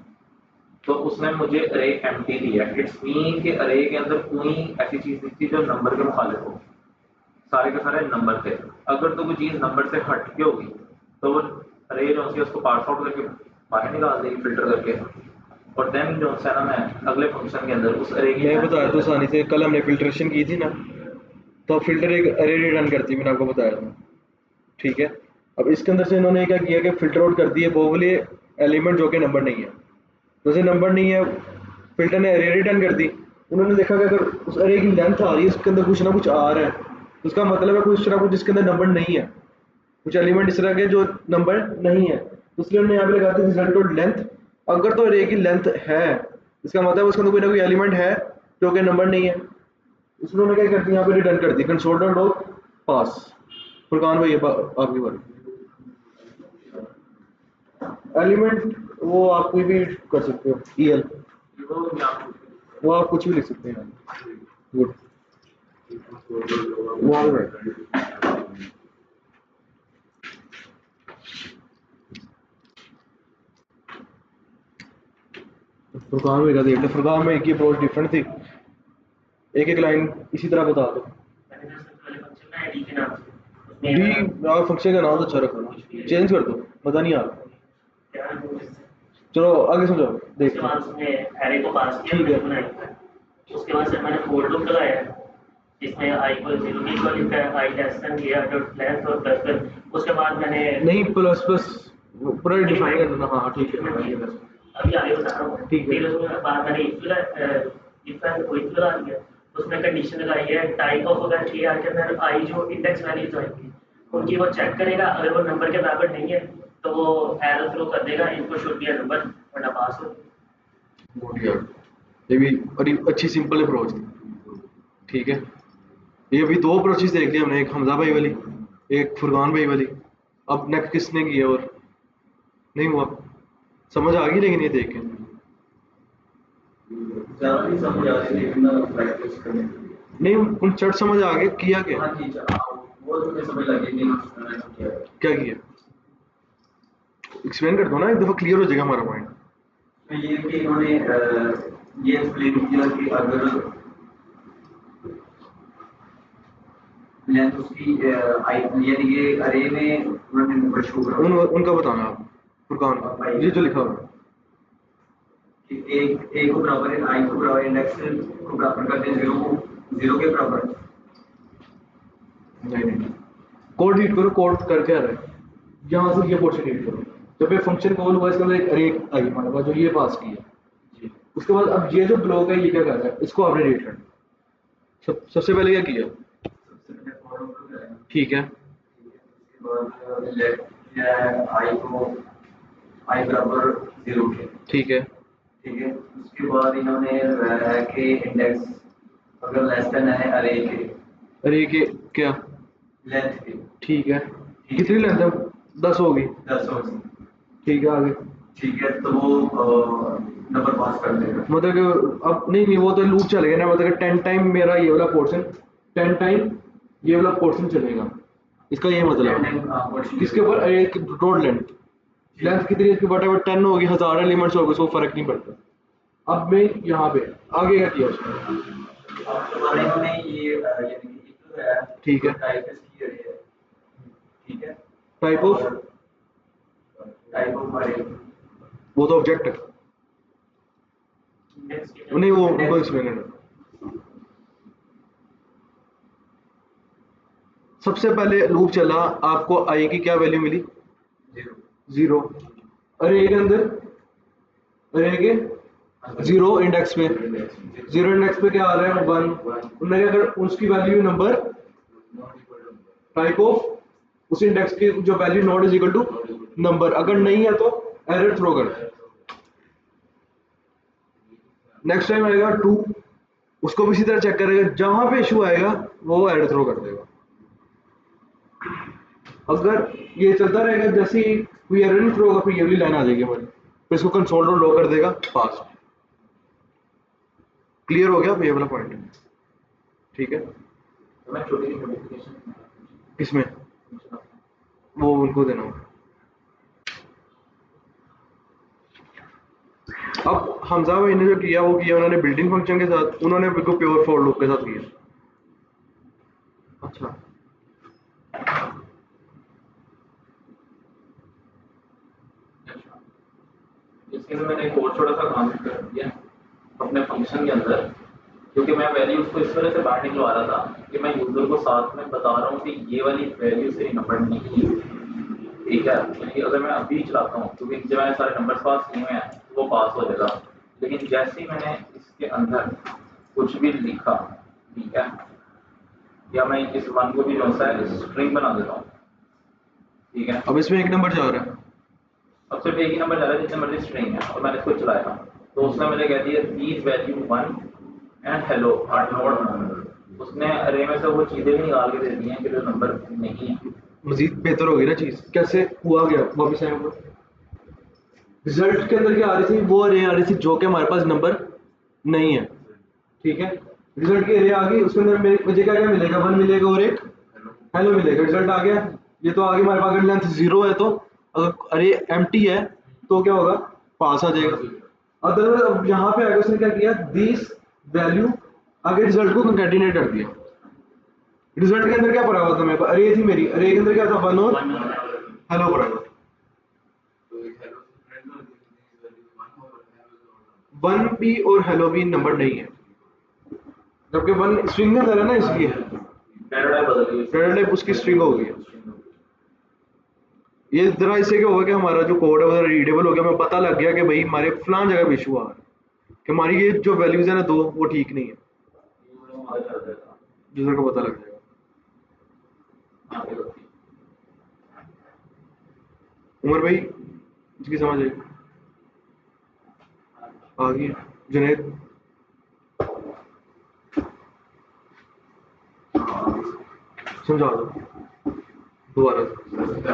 तो उसने मुझे अरे एम्प्टी दिया। इट्स मीन कि अरे के अंदर कोई ऐसी चीज नहीं थी जो नंबर के मुखालिफ हो, सारे के सारे नंबर थे। अगर तो कोई चीज नंबर से हट के होगी तो वो अरे जो है उसको पार्स आउट करके बाहर निकाल देगी फिल्टर करके, और देन जो है ना मैं अगले फंक्शन के अंदर उस अरे की मैं बताया तो आसानी से, कल हमने फिल्ट्रेशन की थी ना, तो फिल्टर एक अरे रिटर्न करती है, मैंने आपको बताया था, ठीक है। अब इसके अंदर से इन्होंने क्या किया कि फिल्टर आउट कर दिए वो वाले एलिमेंट जो कि नंबर नहीं है। जैसे नंबर नहीं है, फिल्टर ने अरे रिटर्न कर दी। उन्होंने देखा कि अगर उस अरे की लेंथ आ रही है, उसके अंदर कुछ ना कुछ आ रहा है, तो उसका मतलब है कुछ ना कुछ जिसके अंदर नंबर नहीं है, कुछ एलिमेंट इस तरह के जो नंबर नहीं है, तो इसलिए हमने यहाँ पे लगा दी रिजल्ट और लेंथ। अगर तो अरे की लेंथ है, इसका मतलब उसके अंदर कोई ना कोई एलिमेंट है जो कि नंबर नहीं है। इसलिए उन्होंने क्या कर दिया, यहाँ पे रिटर्न कर दी कंसोल डॉट लॉग पास। फुरकान भाई आपकी बारी। एलिमेंट वो आप कोई भी कर सकते हो, ईएल वो आप कुछ भी लिख सकते हैं। गुड, वहाँ पे बैठा है। फुरकान में क्या देखते, फुरकान में एक ही अप्रोच डिफरेंट थी। एक एक लाइन इसी तरह बता दो। मैंने जो सबसे पहले फंक्शन बनाया डी के नाम से, उसमें डी आप फंक्शन का नाम तो अच्छा रखो ना, चेंज कर दो, पता नहीं आप। क्या है, चलो आगे समझाओ उसके देखते बाद हैं। उसने एरे को पास किया, ठीक है। मैंने बनाया। उसके बाद से मैंने फोर लूप लगाया जिसमें आई को 0 की इक्वल लिखा है, आई लेस देन ये डॉट लेंथ और प्लस प्लस। उसके बाद मैंने नहीं प्लस प्लस वो पूरा डिफाइन कर देना। हाँ ठीक है। अभी आगे बता रहा हूँ। ठीक है। फिर उसमें बात मैंने इफ एंड कोई लगा दिया, उसमें कंडीशन लगाई है टाइप ऑफ, अगर ए आर के अंदर आई जो इंडेक्स वैल्यूज आएंगी उनकी वो चेक करेगा, अगर वो नंबर के बराबर नहीं है तो वो एरर थ्रो कर देगा, इनको शुड बी अ नंबर वरना पास हो। गुड यार, ये भी बड़ी अच्छी सिंपल अप्रोच थी। ठीक है, ये अभी दो अप्रोचेस देख ली हमने, एक हमजा भाई वाली, एक फुरकान भाई वाली। अब नेक्स्ट किसने की है? और नहीं हुआ, समझ आ गई लेकिन ये देख के ज़्यादा नहीं समझ आ रही लेकिन प्रैक्टिस करने के लिए। नहीं, उन चट समझ आ गया किया क्या? हाँ टीचर, वो तो मुझे समझ लगी कि मैंने किया है। क्या किया? एक्सप्लेन कर दो ना, एक दफा क्लियर हो जाएगा हमारा माइंड। तो ये कि इन्होंने ये एक्सप्लेन किया कि अगर लेंथ उसकी यानी ये अरे में उन्होंने नंबर शो करा उनका बताना आप, फुरकान का ये जो लिखा हुआ है कि एक को बराबर है आई को बराबर इंडेक्स को बराबर करते हैं 0 को 0 के बराबर। नहीं, कोड रीड करो, कोड करके आ रहा है यहाँ से, ये पोर्शन रीड करो। जब ये फंक्शन कॉल हुआ इसके अंदर एक अरे आई हमारे पास जो ये पास किया, उसके बाद अब ये जो ब्लॉक है ये क्या कर रहा है, इसको आपने रीड करना। सबसे पहले क्या किया? सबसे पहले फॉर लूप लगाया, ठीक है, उसके बाद लेट किया है आई को आई बराबर 0 के। ठीक है, ठीक है, उसके बाद इन्होंने लगाया कि इंडेक्स अगर लेस देन है अरे के अरे के क्या? लेंथ के। ठीक है, कितनी लेंथ है? 10 होगी। 10 होगी। ठीक है, आगे। ठीक है, तो वो नंबर पास कर देगा। मतलब कि अब नहीं, वो तो लूप चलेगा ना, मतलब कि 10 टाइम मेरा ये वाला पोर्शन, 10 टाइम ये वाला पोर्शन चलेगा, इसका ये मतलब है। किसके ऊपर? एक रोड लेंथ कितनी है इसकी? वट 10 होगी, 1000 एलिमेंट्स होगी, उसको फर्क नहीं पड़ता। अब मैं यहाँ पे आगे क्या किया उसने? अब तुम्हारे इन्होंने ये यानी कि एक है, ठीक है। टाइप इसकी अरे है। ठीक है, टाइप ऑफ, अरे वो तो ऑब्जेक्ट है। इंडेक्स के नहीं, वो उनको एक्सप्लेन करना। सबसे पहले लूप चला, आपको आई की क्या वैल्यू मिली? 0। अरे के अंदर, अरे के 0 इंडेक्स पे, 0 इंडेक्स पे क्या आ रहा है? 1। उन्होंने क्या कर, उसकी वैल्यू नंबर, टाइप ऑफ उस इंडेक्स की जो value not is equal to number, अगर नहीं है तो एरर थ्रो कर। नेक्स्ट टाइम आएगा 2, उसको भी इसी तरह चेक करेगा, जहां पे इशू आएगा वो एरर थ्रो कर देगा। अगर ये चलता रहेगा, जैसे ही कोई एरर नहीं थ्रो होगा फिर ये वाली लाइन आ जाएगी हमारी, फिर इसको कंसोल डॉट लॉग कर देगा, पास। क्लियर हो गया ये वाला पॉइंट? ठीक है, तो मैं छोटी सी मॉडिफिकेशन किसमें? वो उनको देना होगा। अब हमजा भाई ने जो किया वो किया उन्होंने बिल्डिंग फंक्शन के साथ, उन्होंने बिल्कुल प्योर फॉर लूप के साथ किया। अच्छा, इसके लिए मैंने एक और छोटा सा काम कर दिया अपने फंक्शन के अंदर, क्योंकि मैं वैल्यू उसको इस तरह से बाहर निकलवा रहा था कि मैं यूजर को साथ में बता रहा हूँ कि ये वाली वैल्यू से नंबर नहीं है। ठीक है, यानी अगर मैं अभी चलाता हूँ, क्योंकि जब मैंने सारे नंबर पास किए हुए हैं वो पास हो जाएगा, लेकिन जैसे ही मैंने इसके अंदर कुछ भी लिखा, ठीक है, या मैं इस वन को भी जो सा स्ट्रिंग बना देता हूँ, ठीक है, अब इसमें एक नंबर जा रहा है, अब सिर्फ एक ही नंबर जा रहा है जितने मर्जी स्ट्रिंग है, और मैंने इसको चलाया तो उसने मुझे कह दिया these value 1 and hello are not, उसने अरे में से वो चीजें भी निकाल के दे दी हैं कि जो नंबर नहीं है। मजीद बेहतर होगी ना चीज। कैसे हुआ? गया वापस आए ऊपर, रिजल्ट के अंदर क्या आ रही थी? वो अरे आ रही थी जो कि हमारे पास नंबर नहीं है। ठीक है, रिजल्ट की अरे आ गई, उसके अंदर मुझे क्या क्या मिलेगा? 1 मिलेगा और एक हेलो मिलेगा। रिजल्ट आ गया, ये तो आगे हमारे पास अगर लेंथ 0 है तो, अगर अरे एम्प्टी है तो क्या होगा? पास आ जाएगा। अदर यहाँ पे आगे उसने क्या किया? दिस वैल्यू आगे रिजल्ट को कंकैटिनेट कर दिया। रिजल्ट के अंदर क्या पड़ा हुआ था मेरे पास? अरे थी मेरी, अरे के अंदर क्या था? 1 और हेलो पड़ा हुआ। 1 भी और हेलो भी नंबर नहीं है, जबकि 1 स्ट्रिंग में है ना, इसलिए डेटा टाइप बदल गई, डेटा टाइप उसकी स्ट्रिंग हो गई है। ये जरा इससे क्या होगा कि हमारा जो कोड है वो रीडेबल हो गया, हमें पता लग गया कि भाई हमारे फलां जगह पे इशू आ रहा है कि हमारी ये जो वैल्यूज है ना दो वो ठीक नहीं है, यूजर को पता लग जाएगा। उमर भाई इसकी समझ आई? आ गई? जुनैद समझा दो दोबारा।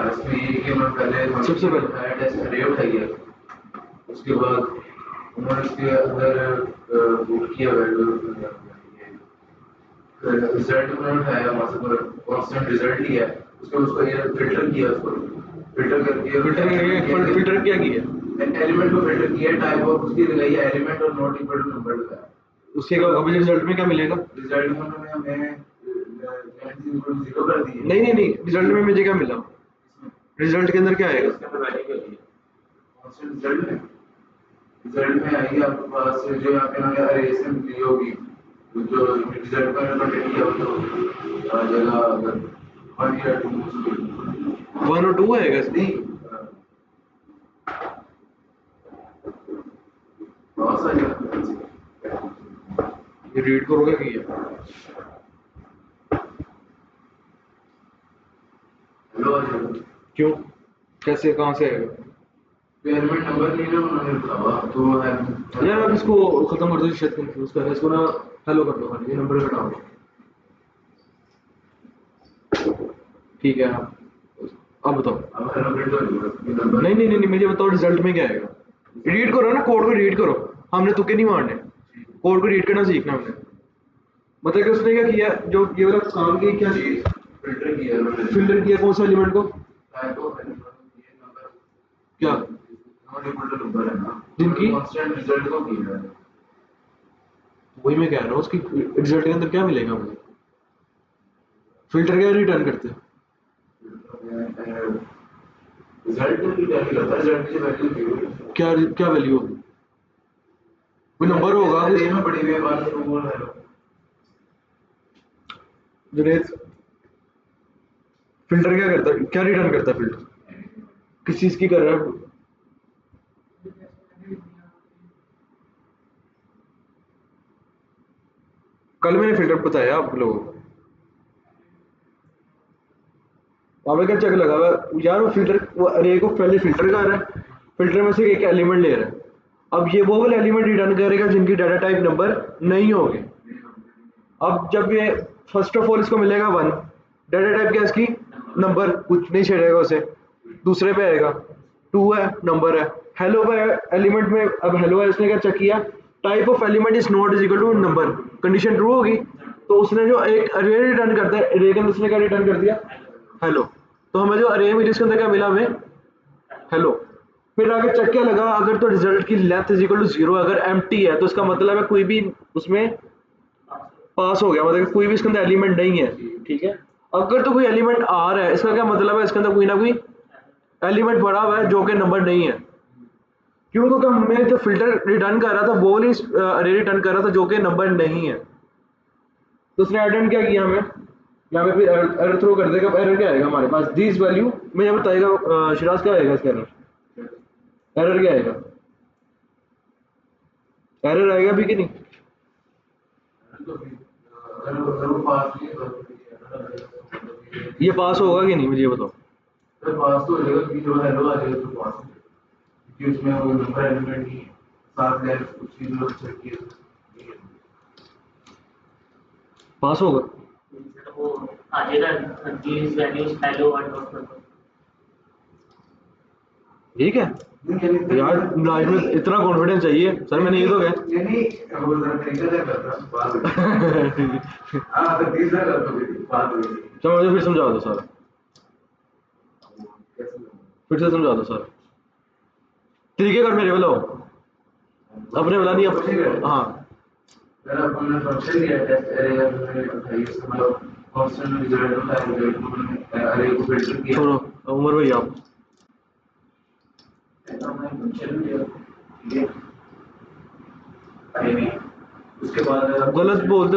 इसमें ये कि मैं पहले सबसे पहले टेस्ट अरे उठाइए, उसके बाद उन्होंने इसके अंदर बुक किया वैल्यू रिजल्ट उन्होंने उठाया, मतलब कांस्टेंट रिजल्ट लिया, उसके बाद उसको ये फिल्टर किया, उसको फिल्टर करके फिल्टर क्या किया? एलिमेंट को फिल्टर किया, टाइप ऑफ उसकी लगाई एलिमेंट और नॉट इक्वल टू नंबर लगाया। उसके अभी रिजल्ट में क्या मिलेगा? रिजल्ट में उन्होंने हमें 0 कर दिया। नहीं, रिजल्ट में मुझे क्या मिला? रिजल्ट के अंदर क्या आएगा? कांस्टेंट रिजल्ट में आएगी आपके पास जो यहाँ पे इन्होंने अरे से ली होगी, जो रिजल्ट में इन्होंने किया तो आ जाएगा अगर 1 या 2 1 और 2 आएगा इसमें? नहीं बहुत सारी ये रीड करोगे कि ये हेलो आ जाएगा। क्यों, कैसे, कहाँ से आएगा? एलिमेंट नंबर नहीं ना उन्होंने बताया तो है यार आप इसको खत्म कर दो, शायद कंफ्यूज कर रहे हैं इसको ना, हेलो कर दो खाली, ये नंबर हटा दो। ठीक है अब बताओ। अब हेलो प्रिंट हो जाएगा नंबर। नहीं, मुझे बताओ रिजल्ट में क्या आएगा? रीड करो ना, कोड को रीड करो, हमने तुक्के नहीं मारने, कोड को रीड करना सीखना हमने। मतलब कि उसने क्या किया, जो ये वाला काम किया, क्या फिल्टर किया उन्होंने, फिल्टर किया कौन सा एलिमेंट को? टाइप ऑफ एलिमेंट ये नंबर क्या नॉट इक्वल टू नंबर है ना, जिनकी कांस्टेंट रिजल्ट को किया है। वही मैं कह रहा हूँ, उसकी रिजल्ट के अंदर क्या मिलेगा मुझे? फिल्टर क्या रिटर्न करते हैं? रिजल्ट की टैली करता है, रिजल्ट की वैल्यू दी हुई क्या वैल्यू होगी? कोई नंबर होगा अरे में बड़ी हुई 1 2 और हेलो। जुनेद, फिल्टर क्या करता है, क्या रिटर्न करता है फिल्टर? किस चीज की कर रहा है? कल मैंने फिल्टर बताया आप लोगों को, वहां पे क्या चेक लगा हुआ है? यार वो फिल्टर, वो अरे को पहले फिल्टर कर रहा है, फिल्टर में से एक एलिमेंट ले रहा है, अब ये वो वाले एलिमेंट रिटर्न करेगा जिनकी डाटा टाइप नंबर नहीं होगी। अब जब ये फर्स्ट ऑफ ऑल इसको मिलेगा 1, डाटा टाइप क्या इसकी? नंबर, कुछ नहीं छेड़ेगा उसे। दूसरे पे आएगा 2 है, नंबर है। हेलो पे एलिमेंट में, अब हेलो है, इसने क्या चेक किया? Type of element is not is equal to number, condition true होगी, तो उसने जो एक अरे रिटर्न करता है, अरे के अंदर उसने क्या रिटर्न कर दिया? हेलो। तो हमें जो अरे मिली उसके अंदर क्या मिला हमें? हेलो। फिर आगे चेक क्या लगा, अगर तो रिजल्ट की लेंथ इज इक्वल टू 0, अगर एम्प्टी है तो इसका मतलब है कोई भी उसमें पास हो गया, मतलब कोई भी इसके अंदर एलिमेंट नहीं है, ठीक है। अगर तो कोई एलिमेंट आ रहा है, इसका क्या मतलब है, इसके अंदर कोई ना कोई एलिमेंट पड़ा हुआ है जो कि नंबर नहीं है। क्यों? क्योंकि मैं जो फिल्टर रिटर्न कर रहा था वो वाली अरे रिटर्न कर रहा था जो कि नंबर नहीं है। तो उसने अटेम्प्ट क्या किया हमें, यहाँ पे फिर एरर थ्रो कर देगा। एरर क्या आएगा हमारे पास? दिस वैल्यू में ये बताएगा शिराज क्या आएगा इसका एरर क्या आएगा? एरर आएगा भी कि नहीं? अगर वो पास नहीं ये पास होगा कि नहीं मुझे ये बताओ? तो पास तो हो जाएगा, क्योंकि जो हेलो आ जाएगा तो पास हो जाएगा, क्योंकि उसमें वो नंबर एलिमेंट नहीं है, साथ लेफ्ट कुछ चीज लोग चेक किए पास होगा। वो आ जाएगा these values hello and not number. ठीक है यार, लाइफ में इतना कॉन्फिडेंस चाहिए सर, मैंने ये तो कहा। नहीं वो जरा तरीका से करता बात हो हां तो तीसरा कर दो बात हो गई। चलो मुझे फिर समझा दो सारा, फिर से समझा दो सारा तरीके कर, मेरे वाला हो, अपने वाला नहीं अब। हाँ मेरा अपना फंक्शन दिया टेस्ट एरे है, मैंने बताया इसका मतलब कांस्टेंट रिजल्ट होता है, रिजल्ट को मैंने एरे को फिल्टर किया। छोड़ो उमर भाई आप। ऐसा हमने फंक्शन दिया, ठीक है अरे नहीं उसके बाद गलत बोल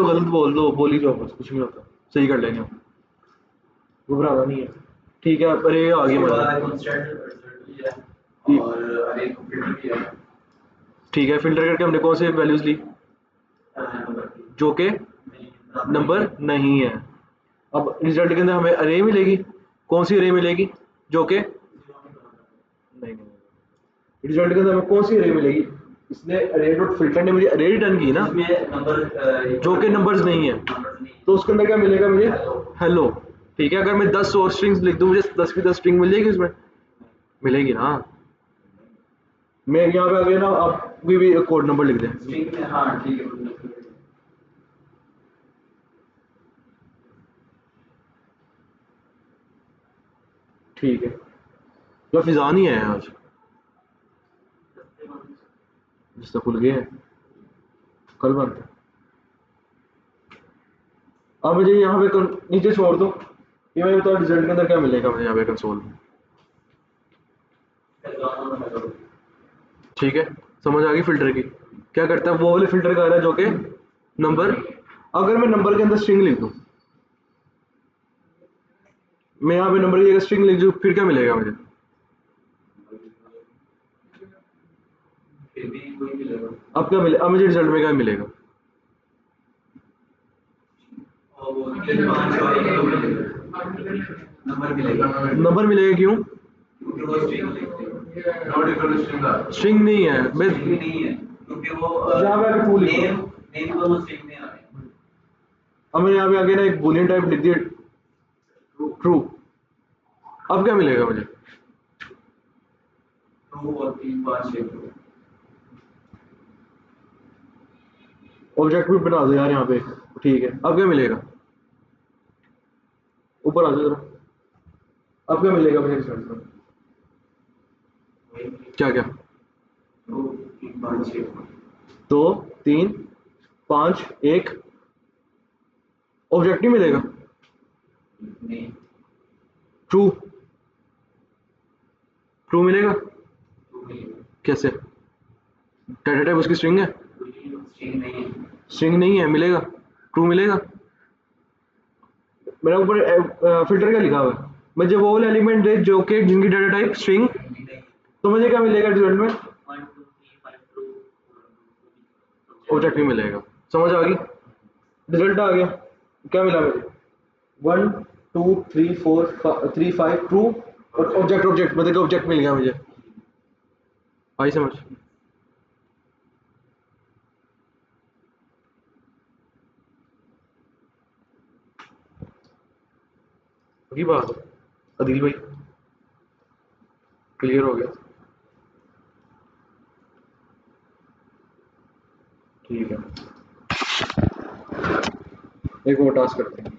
दो, बोल ही जाओ, बस कुछ नहीं होता, सही कर लेंगे हम, घबराना नहीं है, ठीक है, अरे आ गई मेरे कंस्ट्रक्ट रिजल्ट भी है और अरे फिल्टर भी है। ठीक है, फिल्टर करके हमने कौन से वैल्यूज ली जो कि नंबर नहीं है। अब रिजल्ट के अंदर हमें अरे मिलेगी, कौन सी अरे मिलेगी जो कि नहीं, रिजल्ट के अंदर हमें कौन सी अरे मिलेगी, इसने अरे डॉट फिल्टर ने मुझे अरे रिटर्न की ना इसमें नंबर जो कि नंबर्स नहीं है, तो उसके अंदर क्या मिलेगा मुझे, हेलो। ठीक है, अगर मैं 10 और स्ट्रिंग्स लिख दूं, मुझे 10 की 10 स्ट्रिंग मिल जाएगी उसमें, मिलेगी ना। मैं यहाँ पे आ गया ना, आप भी कोड नंबर लिख दें। स्ट्रिंग में, हाँ ठीक है। ठीक है, तो फिजा नहीं है आज, जिससे खुल गया है कल बंद। अब मुझे यहाँ पे नीचे छोड़ दो, ये मैं बताओ रिजल्ट के अंदर क्या मिलेगा मुझे यहाँ पे कंसोल में। ठीक है, समझ आ गई फिल्टर की क्या करता है, वो वाले फिल्टर का आ रहा है जो कि नंबर। अगर मैं नंबर के अंदर स्ट्रिंग लिख दूं, मैं यहाँ पे नंबर की जगह स्ट्रिंग लिख दूं, फिर क्या मिलेगा मुझे, फिर भी कोई मिलेगा अब क्या मिले, अब मुझे रिजल्ट में क्या मिलेगा, और वो 3 5 और 1 मिलेगा नंबर मिलेगा नंबर मिलेगा क्यों, क्योंकि वो स्ट्रिंग नॉट इक्वल स्ट्रिंग का स्ट्रिंग नहीं है मैं स्ट्रिंग नहीं है क्योंकि वो यहाँ पे आके टू लिख नेम नेम दोनों स्ट्रिंग में आ रहे हैं। अब मैंने यहाँ पे आगे ना एक बूलियन टाइप लिख दिया ट्रू, अब क्या मिलेगा मुझे, ट्रू और 3 5 6 ऑब्जेक्ट भी बना दो यार यहाँ पे। ठीक है, अब क्या मिलेगा, ऊपर आ जाओ जरा, अब क्या मिलेगा मुझे रिजल्ट में, क्या क्या, 2 3 5 6 2 3 5 1, ऑब्जेक्ट नहीं मिलेगा, नहीं ट्रू ट्रू मिलेगा, ट्रू मिलेगा कैसे, डाटा टाइप उसकी स्ट्रिंग है, स्ट्रिंग नहीं है स्ट्रिंग नहीं है, मिलेगा ट्रू मिलेगा। मेरा ऊपर फिल्टर क्या लिखा हुआ है, मुझे वो वाले एलिमेंट दे जो कि जिनकी डाटा टाइप स्ट्रिंग, तो मुझे क्या मिलेगा रिजल्ट में, 1 2 3 5 2 ऑब्जेक्ट भी मिलेगा। समझ आ गई, रिजल्ट आ गया, क्या मिला मुझे 1 2 3 4 3 5 ट्रू, और ऑब्जेक्ट ऑब्जेक्ट मतलब ऑब्जेक्ट मिल गया मुझे, आई समझ। की बात अदिल भाई, क्लियर हो गया, ठीक है, एक और टास्क करते हैं।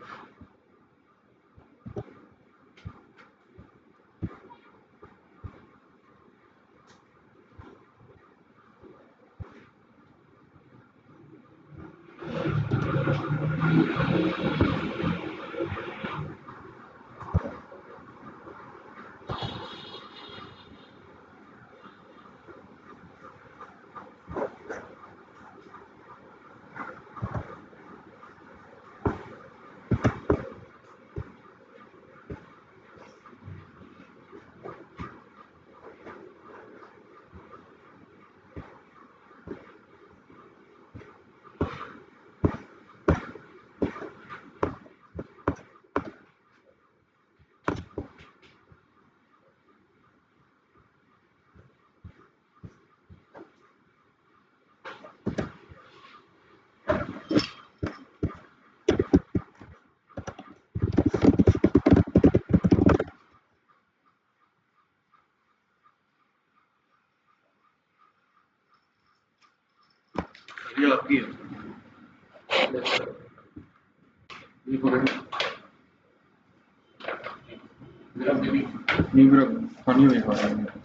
ये आपकी है, ये पकड़ नहीं मेरा पानी में खा रहा है।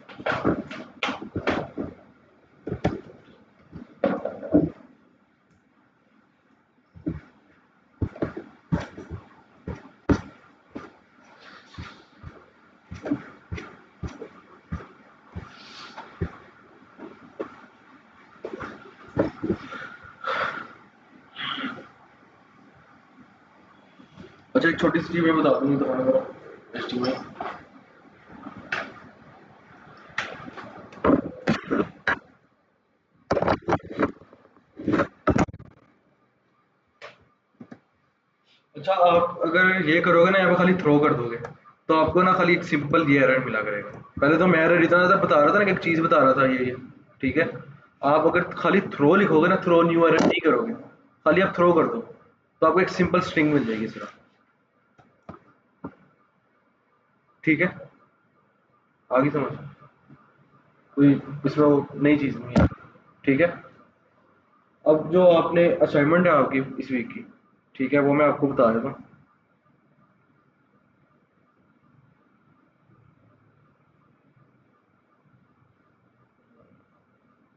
अच्छा, एक छोटी सी चीज मैं बता दूंगी दोबारा, एचटीएमएल अच्छा, आप अगर ये करोगे ना, यहाँ पे खाली थ्रो कर दोगे, तो आपको ना खाली एक सिंपल ये एरर मिला करेगा। पहले तो मैं एरर इतना ज़्यादा बता रहा था ना कि एक चीज़ बता रहा था ये, ठीक है। आप अगर खाली थ्रो लिखोगे ना, थ्रो न्यू एरर नहीं करोगे, खाली आप थ्रो कर दो, तो आपको एक सिंपल स्ट्रिंग मिल जाएगी सिर्फ, ठीक है। आगे समझ, कोई इसमें वो नई चीज़ नहीं है, ठीक है। अब जो आपने असाइनमेंट है आपकी इस वीक की, ठीक है, वो मैं आपको बता देता हूँ।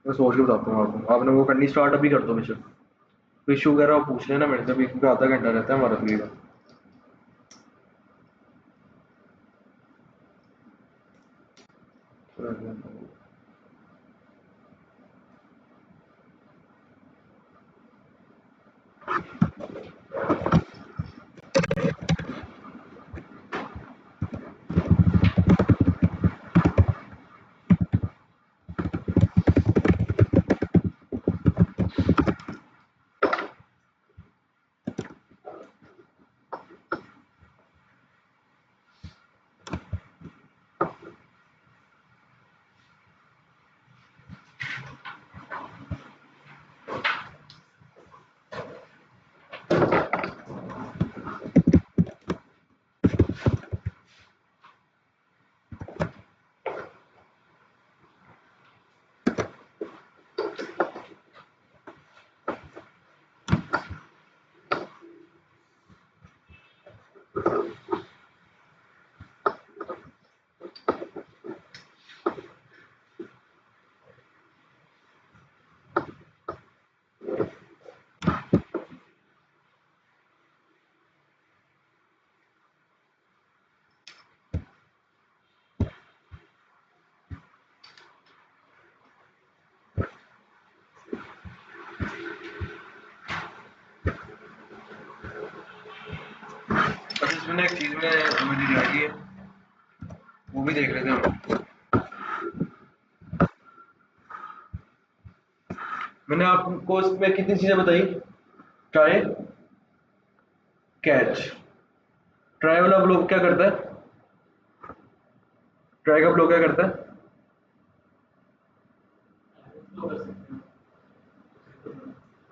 मैं सोच के बताता हूँ आपको, आपने वो करनी स्टार्ट अभी कर दो बेशक। कोई इशू वगैरह आप पूछ लेना मेरे से भी, क्योंकि आधा घंटा रहता है हमारा तकरीबन। अच्छा, इसमें ना एक चीज़ में मुझे याद है, वो भी देख रहे थे हम। मैंने आपको इसमें कितनी चीज़ें बताई? Try, catch. ट्राई वाला ब्लॉक क्या करता है? ट्राई का ब्लॉक क्या करता है?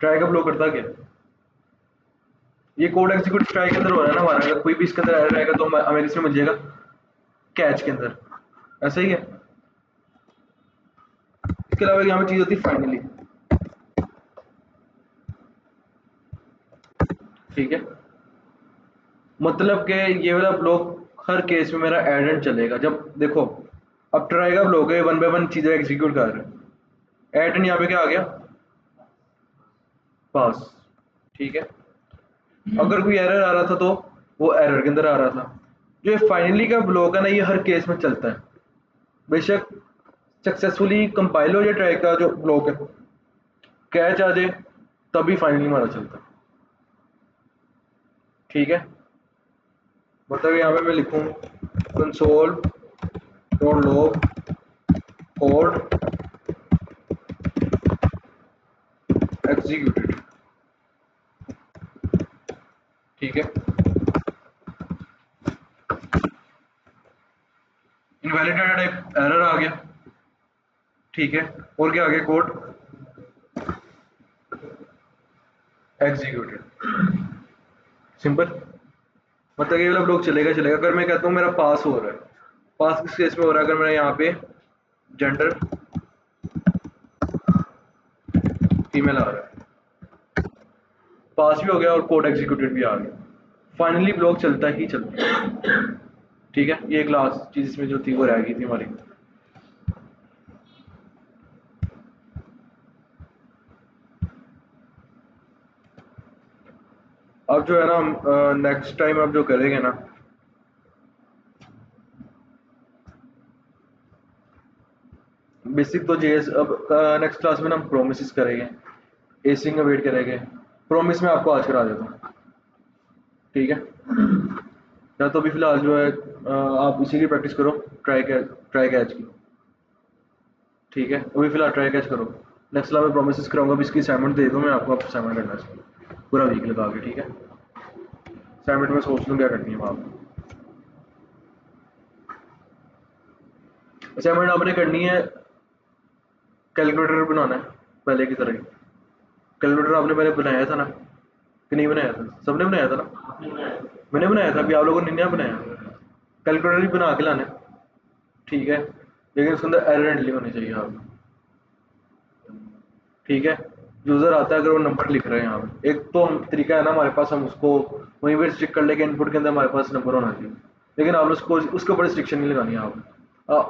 ट्राई का ब्लॉक करता है क्या? ये कोड एग्जीक्यूट ट्राई के अंदर हो रहा है ना हमारा, अगर कोई भी इसके अंदर एरर आएगा तो हमें इसमें मिल जाएगा कैच के अंदर, ऐसा ही है। इसके अलावा यहाँ पे चीज़ होती है फाइनली, ठीक है। मतलब कि ये वाला ब्लॉक हर केस में मेरा ऐड एंड चलेगा। जब देखो, अब ट्राई का ब्लॉक है, वन बाय वन चीज़ें एग्जीक्यूट कर रहे हैं, ऐड एंड यहाँ पे क्या आ गया? पास, ठीक है। अगर कोई एरर आ रहा था तो वो एरर के अंदर आ रहा था। जो ये फाइनली का ब्लॉक है ना, ये हर केस में चलता है, बेशक सक्सेसफुली कंपाइल हो जाए ट्राई का जो ब्लॉक है, कैच आ जाए, तभी फाइनली हमारा चलता है, ठीक है। मतलब यहाँ पे मैं लिखूँ console dot log code executed, ठीक है। इनवैलिड डाटा टाइप एरर आ गया, ठीक है। और क्या आ गया? Code executed, simple. मतलब ये वाला ब्लॉक चलेगा चलेगा। अगर मैं कहता हूँ मेरा पास हो रहा है, पास किस केस में हो रहा है? अगर मेरा यहाँ पे जेंडर फीमेल आ रहा है, पास भी हो गया और कोड एग्जीक्यूटेड भी आ गया, फाइनली ब्लॉक चलता ही चलता है, ठीक है। ये एक लास्ट चीज इसमें जो थी वो रह गई थी हमारी। अब जो है ना, नेक्स्ट टाइम अब जो करेंगे ना, बेसिक तो जेएस, अब नेक्स्ट क्लास में ना हम प्रोमिसेस करेंगे, एसिंग का वेट करेंगे। प्रोमिस में आपको आज करा देता हूँ, ठीक है। या तो अभी फिलहाल जो है आप इसी की प्रैक्टिस करो, ट्राई कैच की, ठीक है। अभी फिलहाल ट्राई कैच करो, नेक्स्ट क्लास में प्रोमिस कराऊंगा। अभी इसकी असाइनमेंट दे दूँ मैं आपको, आप असाइनमेंट करना है पूरा वीक लगा के, ठीक है। असाइनमेंट में सोच लूँ क्या करनी है वहाँ पे। असाइनमेंट आपने करनी है, कैलकुलेटर बनाना है पहले की तरह ही। कैलकुलेटर आपने पहले बनाया था ना कि नहीं बनाया था? सबने बनाया था ना? आपने बनाया मैंने बनाया था, अभी आप लोगों ने नहीं ना बनाया। कैलकुलेटर ही बना के लाना है, ठीक है, लेकिन उसके अंदर एरर हैंडलिंग होनी चाहिए आप, ठीक है। यूज़र आता है अगर वो नंबर लिख रहे हैं यहाँ पे, एक तो हम तरीका है ना हमारे पास, हम उसको वहीं पर स्टिक कर लेके इनपुट के अंदर हमारे पास नंबर होना चाहिए, लेकिन आप उसको उसके ऊपर रिस्ट्रिक्शन नहीं लगानी है आप।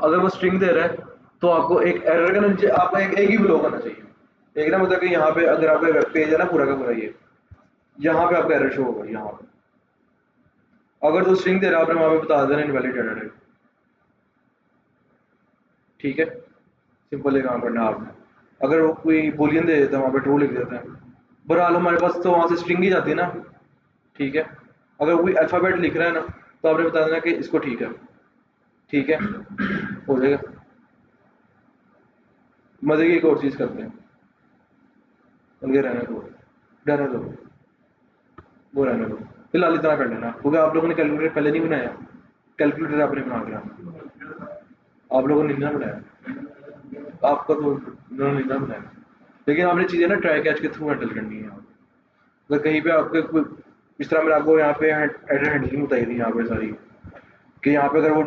अगर वो स्ट्रिंग दे रहा है तो आपको एक एरर का नीचे आपका एक ही ब्लॉक होना चाहिए। एक ना मतलब कि यहाँ पे अगर आपका वेब पेज है ना पूरा का पूरा, ये यहाँ पे आपका एरर शो होगा यहाँ पे। अगर तो स्ट्रिंग दे रहा है आपने वहाँ पे बता देना इनवैलिड डाटा टाइप, ठीक है। सिंपल ये काम करना है आपने। अगर वो कोई बोलियन दे देता है वहाँ पे ट्रू लिख देते हैं, बहरहाल हमारे पास तो वहाँ से स्ट्रिंग ही जाती है ना, ठीक है। अगर कोई अल्फ़ाबेट लिख रहा है ना तो आपने बता देना कि इसको ठीक है, ठीक है, हो जाएगा। मजे की एक और चीज़ करते हैं, उनके रहने दो, रहने दो, वो रहने दो, फिलहाल इतना कर लेना, क्योंकि आप लोगों ने कैलकुलेटर पहले नहीं बनाया, कैलकुलेटर आपने बना दिया, आप लोगों ने नहीं ना बनाया, आपका तो उन्होंने नहीं ना बनाया, लेकिन आपने चीज़ें ना ट्राई कैच के थ्रू हैंडल करनी है। अगर कहीं पे आपके कोई इस तरह मैंने आपको यहाँ पे एरर हैंडलिंग बताई थी यहाँ पे सारी, कि यहाँ पे अगर वो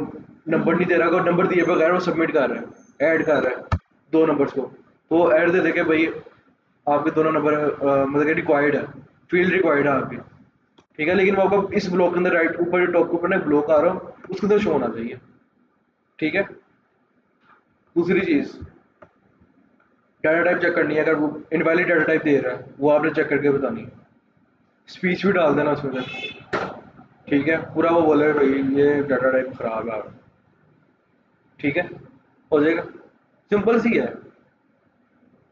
नंबर नहीं दे रहा, अगर नंबर दिए बगैर वो सबमिट कर रहा है, ऐड कर रहा है दो नंबर्स को, तो वो ऐड दे दे के भाई आपके दोनों नंबर मतलब कि रिक्वायर्ड है, फील्ड रिक्वायर्ड है आपकी, ठीक है। लेकिन वो आपको इस ब्लॉक के अंदर राइट ऊपर टॉप के ऊपर ना ब्लॉक आ रहा हो उसके अंदर शो होना चाहिए, ठीक है। दूसरी चीज़, डाटा टाइप चेक करनी है, अगर वो इनवैलिड डाटा टाइप दे रहा है वो आपने चेक करके बतानी है। स्पीच भी डाल देना उसमें से, ठीक है, पूरा वो बोले भाई ये डाटा टाइप खराब है, ठीक है, हो जाएगा। सिंपल सी है,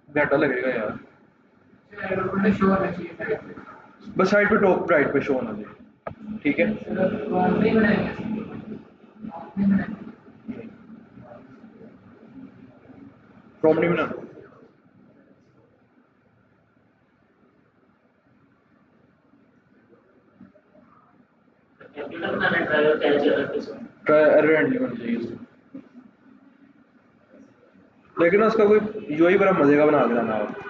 घंटा लगेगा यार, शो होना चाहिए साइड पे। बस साइड पे टॉप राइट पे शो होना चाहिए, ठीक है। कौन नहीं बनाएंगे, आपने बनाएंगे। प्रॉब्लम नहीं बनाना, कंप्यूटर बनाना ड्राइवर कैच एरर के साथ। एरर हैंडलिंग होनी चाहिए उसमें, लेकिन ना उसका कोई यूआई बड़ा मजे का बना के लाना आप।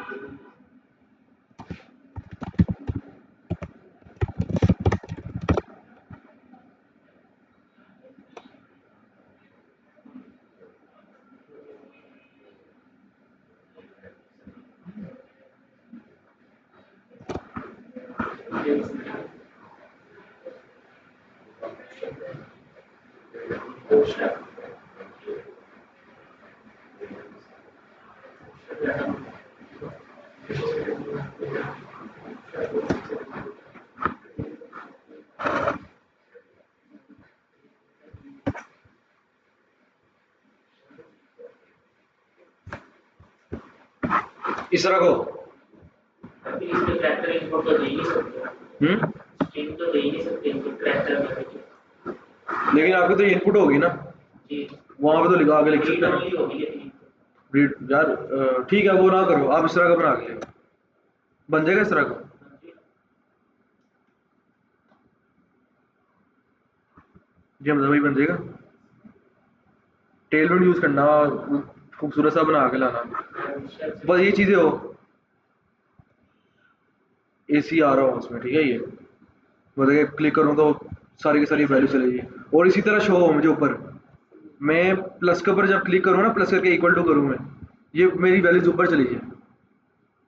इस तरह को अभी इसमें कैरेक्टर इनपुट तो दे ही नहीं सकते, स्ट्रिंग तो दे ही नहीं सकते इनपुट कैरेक्टर में, लेकिन आपकी तो इनपुट होगी ना, जी वहां पे तो लिखा आगे लिख सकते रीड हैं ओनली ना। होगी लेकिन रीड यार ठीक है, वो ना करो, आप इस तरह का बना के ले, बन जाएगा इस तरह का। जी हम वही बन जाएगा, टेलमेंट यूज करना, खूबसूरत सा बना के लाना, बस ये चीजें हो, एसी आ रहा हो उसमें, ठीक है। ये मतलब कि क्लिक करूँ तो सारी की सारी वैल्यू चलेगी, और इसी तरह शो हो मुझे ऊपर, मैं प्लस के ऊपर जब क्लिक करूँ ना, प्लस करके इक्वल टू करूँ मैं, ये मेरी वैल्यूज ऊपर चली जाए,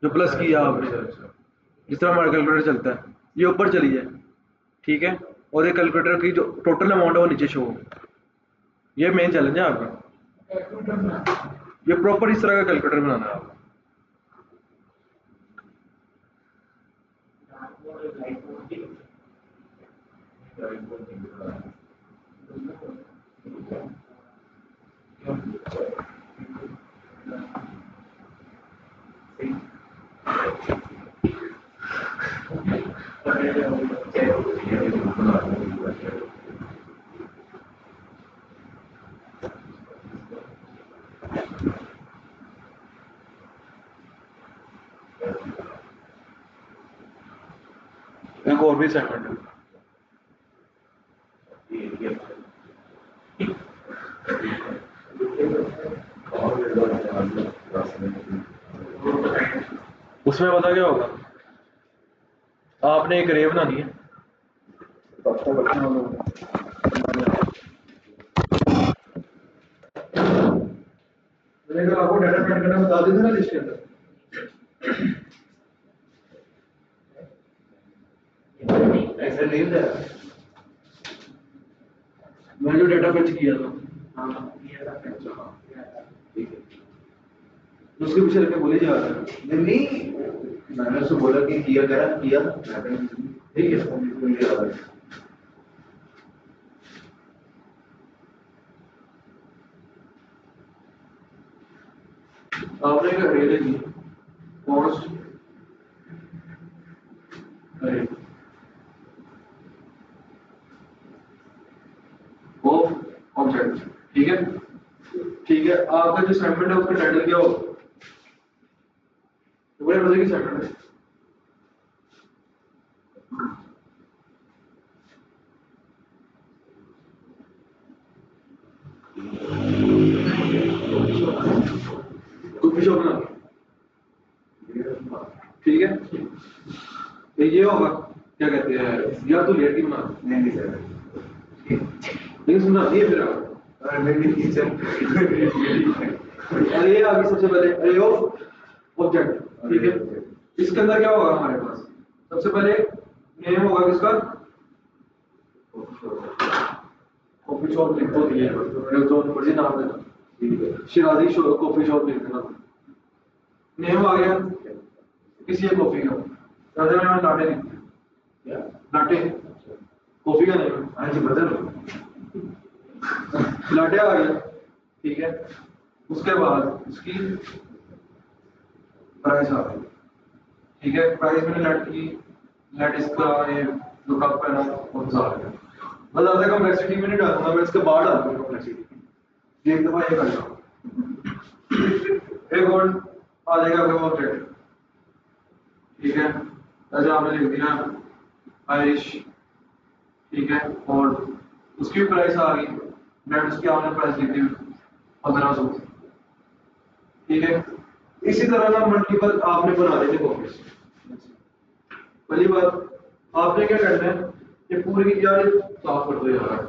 जो प्लस किया आपने, जिस तरह हमारा कैलकुलेटर चलता है ये ऊपर चली जाए, ठीक है। और ये कैलकुलेटर की जो टोटल अमाउंट है वो नीचे शो हो, ये मेन चैलेंज है आपका, कैलकुलेटर बना। ये प्रॉपर इस तरह का कैलकुलेटर बनाना है आपको। एक और भी असाइनमेंट है, उसमें पता क्या होगा, आपने एक रे बनानी है, मैंने अगर आपको डाटा प्रिंट करना बता देते ना लिस्ट के अंदर, ऐसा नहीं होता है। मैंने जो डाटा पंच किया था, उसके पीछे लगे बोले जा रहा है। नहीं मैंने उससे बोला कि किया करा किया ठीक है मुझे याद है। आपने एक अरे लिखी, कॉस्ट अरे ऑफ ऑब्जेक्ट, ठीक है। ठीक है, आपका जो असाइनमेंट है उसका टाइटल क्या होगा, तो बड़े मजे की असाइनमेंट है। कॉफी शॉप बना, ठीक है। तो ये होगा क्या कहते हैं, या तो लेट की बना, नहीं सर लेकिन सुनना ये फिर मेरी किचन अरे अभी सबसे पहले अरे ऑब्जेक्ट, ठीक है। इसके अंदर क्या होगा हमारे पास, सबसे पहले नेम होगा किसका, कॉफी शॉप लिख दो दिए, तो मर्जी नाम देना, शिराजी कॉफी शॉप लिख देना। नेम आ गया किसी एक कॉफी का, जैसे मैंने लाटे लिख दिया, लाटे कॉफी का नेम है, हाँ जी बदल लाटे आ गया, ठीक है। उसके बाद उसकी प्राइस आ गई, ठीक है। प्राइस मैंने लेट इसका ये जो कप है ना वो आ गया। बस ज़्यादा कॉम्प्लेक्सिटी में नहीं डालूंगा मैं, इसके बाद डालूंगा कॉम्प्लेक्सिटी, एक दफा ये करना। एक और आ जाएगा आपका ऑब्जेक्ट, ठीक है। जैसे आपने लिख दिया आयरिश, ठीक है, और उसकी भी प्राइस आ गई, नेट उसकी आपने प्राइस लिख दी 1500, ठीक है। इसी तरह ना मल्टीपल आपने बना देने कॉपीज। पहली बात आपने क्या करना है, ये पूरी यार साफ कर दो यार,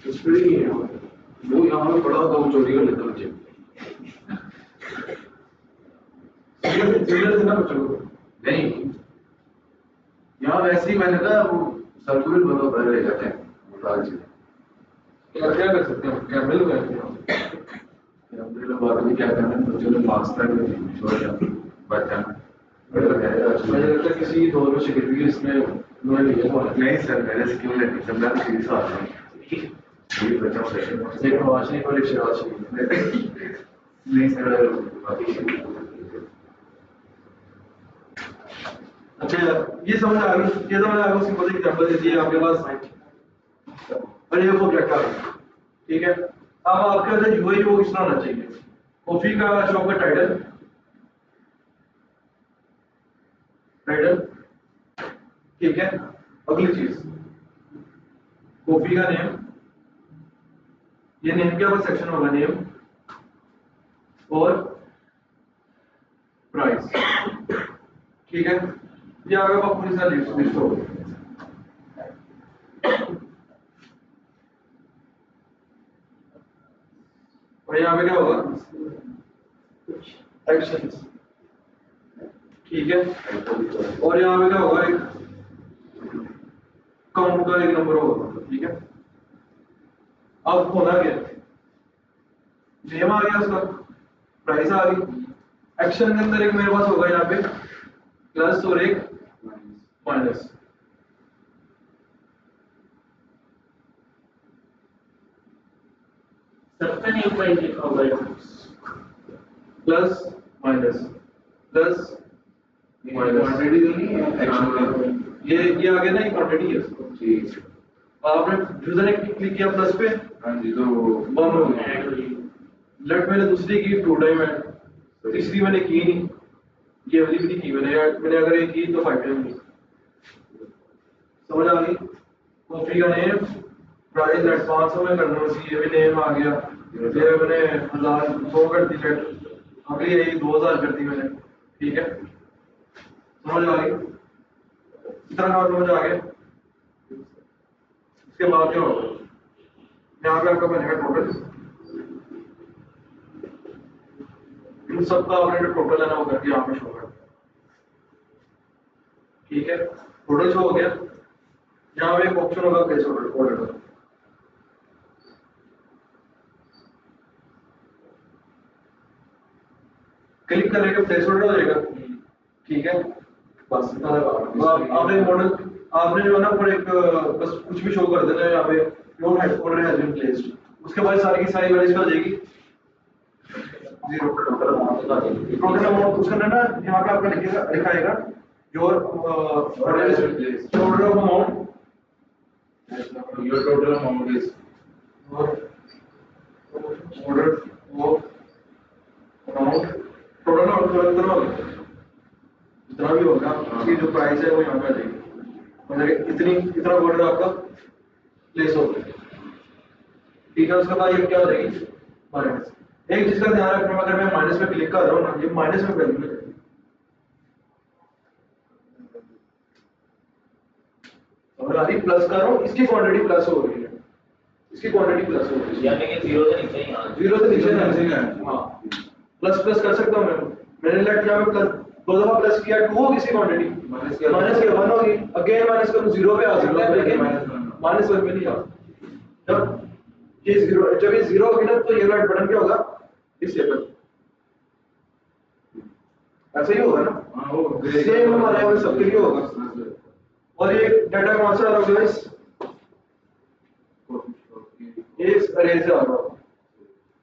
उस पर ही है वो यहाँ पे पड़ा होता वो चोरी कर लेता मुझे ना बच्चों को नहीं यहाँ वैसे ही मैंने कहा वो सर्कुलर बना भर रहे जाते हैं क्या क्या कर सकते हैं, कैमरे लगा सकते हैं, बाद में क्या करना है तो चलो मास्क तक छोड़ जाओ बच जाना मुझे लगता है किसी दौर में शिकत भी इसमें मैं नहीं है नहीं सर मेरे से क्यों नहीं समझा तो सीधी बात है ये बचाओ एक रोशनी और एक शराब नहीं सर अच्छा ये समझ आ गई, ये समझ आ गई। सिंपल एग्जांपल दे दिए आपके पास, और ये ऑब्जेक्ट आ गया, ठीक है। अब आपके अंदर यूआई वो कितना होना चाहिए, कॉफी का शॉप का टाइटल, ठीक है। अगली चीज कॉफी का नेम, ये नेम के ऊपर सेक्शन होगा, नेम और प्राइस, ठीक है। ये आगे का पूरी सारी लिस्ट होगी। और यहाँ पे क्या होगा, एक्शंस, ठीक है। और यहाँ पे क्या होगा, एक काउंट का एक नंबर होगा, ठीक है। अब होना क्या, नेम आ गया उसका, प्राइस आ गई, एक्शन के अंदर एक मेरे पास होगा यहाँ पे प्लस और एक माइनस, सबका नेम वाइज लिखा होगा प्लस माइनस प्लस क्वांटिटी तो नहीं है एक्शन में ये आ गया ना, ये क्वांटिटी है। ठीक आपने यूजर ने क्लिक किया प्लस पे, हाँ जी तो वन हो गया। लेट मैंने दूसरी की 2 टाइम है, तीसरी मैंने की नहीं, ये वाली भी नहीं की मैंने अगर ये की तो 5 टाइम की। समझ आ गई, कॉफी का नेम, प्राइस नेट 500 में करना है, ये भी नेम आ गया, ये मैंने 1000 कर दी नेट, अगली यही 2000 कर दी मैंने, ठीक है, समझ आ गई, इतना काम समझ आ गया। इसके बाद क्या होगा, यहाँ पे आपका बनेगा टोटल, इन सबका आपने जो टोटल है ना वो करके यहाँ पे शो कर, ठीक है, टोटल शो हो गया। यहाँ पे एक ऑप्शन होगा प्लेस ऑर्डर का, क्लिक करने के प्लेस ऑर्डर हो जाएगा, ठीक है, बस इतना लगा। आपने मॉडल आपने जो है ना पर एक बस कुछ भी शो कर देना है यहाँ पे, your headquarter has been placed, उसके बाद सारी की सारी वैल्यूज आ जाएगी जीरो, टोटल अमाउंट उसका ना यहाँ पे आपका लिखाएगा your order of amount, Your total amount is order of amount, total amount जितना भी होगा उसकी जो प्राइस है वो यहाँ पे आ जाएगी, मतलब इतना ऑर्डर आपका प्लेस हो गया, ठीक है। उसके बाद ये क्या हो जाएगी माइनस, एक चीज का ध्यान रखना, अगर मैं माइनस में क्लिक कर रहा हूँ ना, ये माइनस में वैल्यू है, और आदि प्लस कर रहा हूँ, इसकी क्वांटिटी प्लस हो रही है, इसकी क्वांटिटी प्लस हो रही है, यानी कि 0 से नीचे ही आ जीरो से नीचे है, हाँ प्लस प्लस कर सकता हूँ मैं, मैंने लेट यहाँ पे प्लस 2 दफा प्लस किया 2 होगी इसकी क्वांटिटी, माइनस के 1 होगी, अगेन माइनस करूँ 0 पे आ सकता है, लेकिन माइनस 1 पे नहीं आ, जब ये 0 होगी ना तो ये राइट बटन क्या होगा, डिसेबल, ऐसा ही होगा ना, हाँ वो सेम हमारे यहाँ सबके लिए होगा। और ये डाटा कौन सा आ रहा होगा गाइस, ये इस अरे से आ रहा होगा,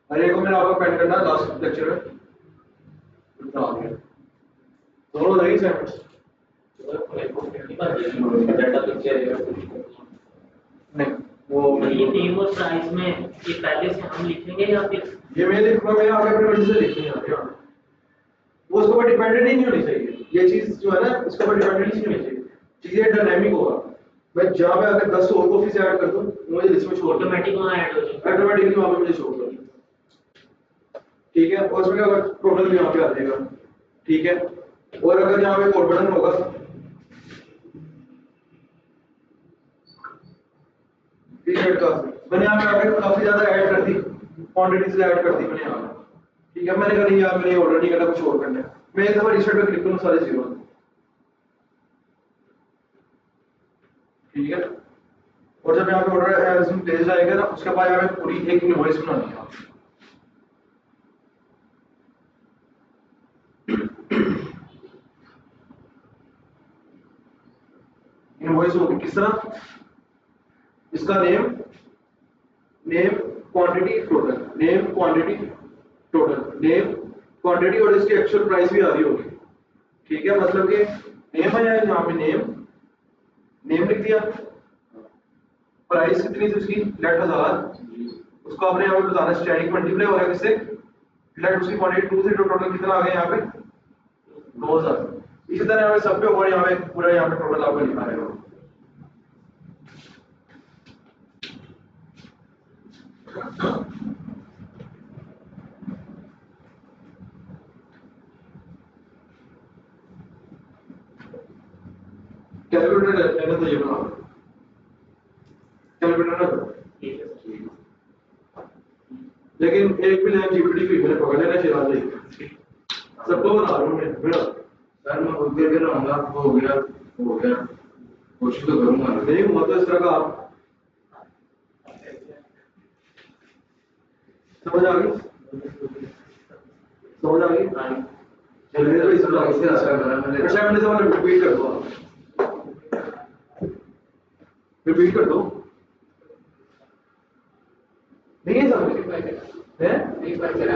अरे को मैंने आपको पेंड करना लास्ट लेक्चर में, इतना आ गया, दोनों नहीं सेम, डाटा पिक्चर नहीं वो ये नेम और प्राइस में ये पहले से हम लिखेंगे या फिर ये मैं लिखूंगा, मैं आगे अपनी मर्जी से लिखनी है यार, वो उसके ऊपर डिपेंडेंट ही नहीं होनी चाहिए, ये चीज जो है ना उसके ऊपर डिपेंडेंट नहीं होनी चाहिए, चीजें डायनामिक होगा, मैं जहाँ पे अगर 10 और कॉफी से ऐड कर दूं मुझे लिस्ट में शो ऑटोमेटिक वहाँ ऐड हो जाएगा, ऑटोमेटिकली वहाँ पे मुझे शो कर, ठीक है, और उसमें अगर टोटल भी यहाँ पे आ जाएगा, ठीक है। और अगर यहाँ पे कोड बटन होगा, पीरियड का मैंने यहाँ पे आगे काफी ज्यादा ऐड कर दी, क्वांटिटीज ऐड कर दी मैंने यहाँ पे, ठीक है, मैंने कहा नहीं यार मैंने ऑर्डर नहीं करना, कुछ और करना है, मैं एक दफा रिसेट पे क्लिक करूँ सारे 0, ठीक है। और जब यहाँ पे ऑर्डर हैज बीन प्लेस्ड आएगा ना, उसके बाद यहाँ पे पूरी एक इनवॉइस बनानी है, इनवॉइस होगी किस तरह, इसका name quantity total, name quantity total, name quantity और इसकी एक्चुअल प्राइस भी आ रही होगी, ठीक है, मतलब कि नेम है यहाँ पे नेम लिख दिया, प्राइस कितनी थी उसकी लेट 1000, उसको आपने यहाँ पे बताना स्टैटिक मल्टीप्लाई हो रहा है किससे, लेट उसकी क्वांटिटी 2 थी, तो टोटल कितना आ गया यहाँ पे 2000, इसी तरह यहाँ पे सब पे होगा, यहाँ पे पूरा यहाँ पे टोटल आपको लिखा रहेगा, कैलकुलेटर लेना तो ये बना, कैलकुलेटर ना करो, लेकिन एक भी लाइन जीपीटी की मैंने पकड़ लेना चाहिए, सबको बना रहा हूँ मैं, सर मैं खुद करके रहूंगा, हो गया कोशिश तो करूंगा, नहीं हुआ तो इस तरह का आप समझ आ गई, चलिए तो इस तरह से आशा करा मैंने, अच्छा मैंने तो रिपीट कर दो, रिपीट कर दो, नहीं है समझ है, एक बार चला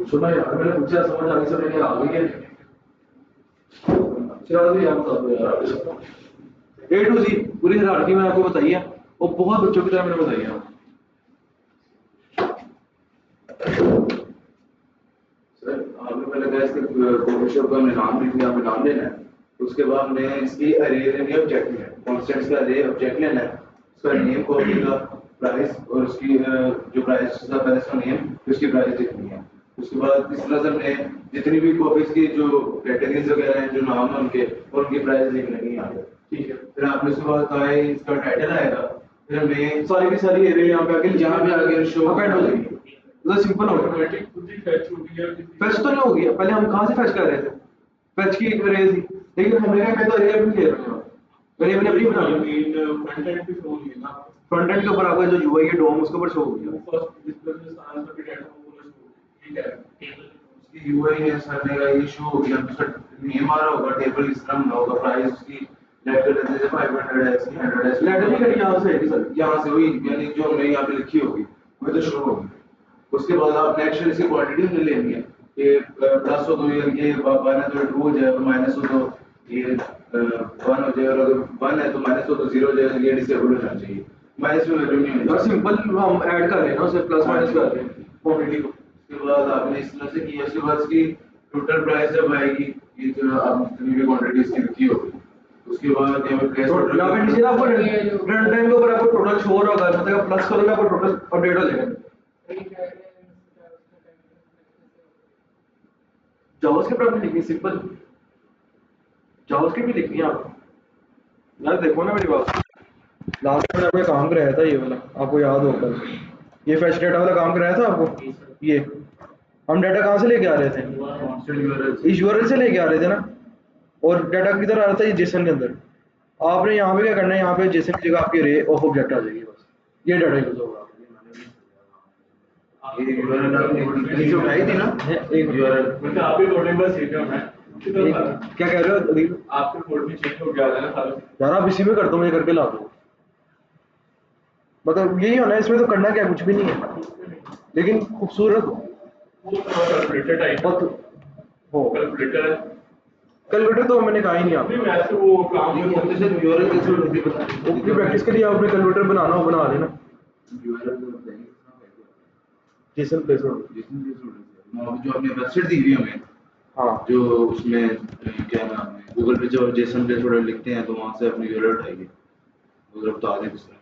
सुना यार मैंने पूछा, समझ आ गई, सब मैंने आ गई है, चलो तो यार बता दो यार, A to Z पूरी हायरार्की मैंने आपको बताई है, और बहुत बच्चों की तरह मैंने बताई है, सर आपने पहले कहा इसके कॉफी शॉप का मैं नाम लिख दिया, आपने नाम लेना है, उसके बाद मैं इसकी अरे लेनी है, ऑब्जेक्ट में कांस्टेंट्स का अरे ऑब्जेक्ट लेना है, उसका नेम कॉपी का प्राइस और उसकी जो प्राइस था पहले उसका नेम फिर उसकी प्राइस लिखनी है। उसके बाद इस तरह से हमने जितनी भी कॉपीज की जो कैटेगरीज वगैरह हैं जो नाम है उनके और उनकी प्राइस लिखने की यहाँ पे। ठीक है। फिर आपने उसके बाद कहा है इसका टाइटल आएगा, फिर हमें सारी की सारी एरिया यहाँ पे आके जहाँ भी आगे शो append हो जाएगी। मतलब सिंपल हो गया। ऑटोमेटिक खुद ही फैच हो गया फैच तो नहीं हो गया, पहले हम कहाँ से फैच कर रहे थे? फैच की एक रेज थी, लेकिन हमने क्या, मैं तो एरिया भी ले रहा हूँ, मैंने अपनी बना ली। मेन फ्रंट एंड पे शो नहीं है ना, फ्रंट एंड के ऊपर आपका जो यूआई है डोम उसके ऊपर शो हो गया। वो फर्स्ट डिस्प्ले में सारा सभी डाटा वो पूरा शो ठीक है। उसकी यूआई है सर ने ये शो हो गया, उसका नेम आ रहा होगा, टेबल इस तरह बना होगा, प्राइस उसकी लेटर देते जैसे 500 है इसकी 100 है, लेटर भी कहीं यहाँ से है सर, यहाँ से वही यानी जो हमने यहाँ पे लिखी होगी वो तो शो होगी। उसके बाद आप नेक्स्ट इसकी क्वांटिटी हमने लेनी है कि प्लस हो तो ये वन है तो 2 हो जाए, और माइनस हो तो ये 1 हो जाए, और अगर 1 है तो माइनस हो तो 0 हो जाए, ये डिसेबल हो जाना चाहिए, माइनस में वैल्यू नहीं होनी और चाहिए। सिंपल हम ऐड कर रहे हैं ना उसे, प्लस माइनस कर रहे हैं क्वांटिटी को। उसके बाद आपने इस तरह से किया, उसके बाद इसकी टोटल प्राइस जब आएगी ये जो आप जितनी भी क्वांटिटी इसकी लिखी होगी, उसके बाद यहाँ पे प्लेस तो यहाँ पे नीचे ना आपको रन टाइम के ऊपर आपको टोटल शो हो रहा होगा, मतलब प्लस करोगे आपको टोटल अपडेट हो जाएगा। जावास्क्रिप्ट आपने लिखनी सिंपल, जावास्क्रिप्ट भी लिखनी है आपको। यार देखो ना मेरी बात, लास्ट में आपने काम कराया था ये वाला, आपको याद होगा, ये फैच डेटा वाला काम कराया था आपको। ये हम डाटा कहाँ से लेके आ रहे थे? इस यूआरएल से लेके आ रहे थे ना, और डाटा किधर आ रहा था? ये जेसन के अंदर। आपने यहाँ पे क्या करना है, यहाँ पे जेसन की जगह आपकी रे ऑफ ऑब्जेक्ट आ जाएगी, बस ये डाटा यूज होगा। ये यूआरएल आपने नीचे उठाई थी ना, एक यूआरएल मतलब आप ही कोडिंग बस सीख रहे हो मैं क्या कह रहे हो अदीब? आपके कोड में चेंज हो गया है ना सारा। यार आप इसी में कर दो, मुझे करके ला दो। मतलब यही होना है इसमें, तो करना क्या, कुछ भी नहीं है, लेकिन खूबसूरत हो। वो कैलकुलेटर टाइप हो कैलकुलेटर है। कैलकुलेटर तो मैंने कहा ही नहीं अभी आपको, मैं से वो काम ये हमने सिर्फ यूआरएल कैसे उठाती बता अपनी प्रैक्टिस के लिए आपने कैलकुलेटर बनाना हो बना लेना। यूआरएल तो बताइए जेसन प्लेसहोल्डर, जो आपने वेबसाइट दी हुई हमें, हाँ जो उसमें क्या नाम है, गूगल पे जो जेसन प्लेस होल्डर लिखते हैं तो वहां से अपनी यूआरएल उठाइए, अगर बता दें किस तरह।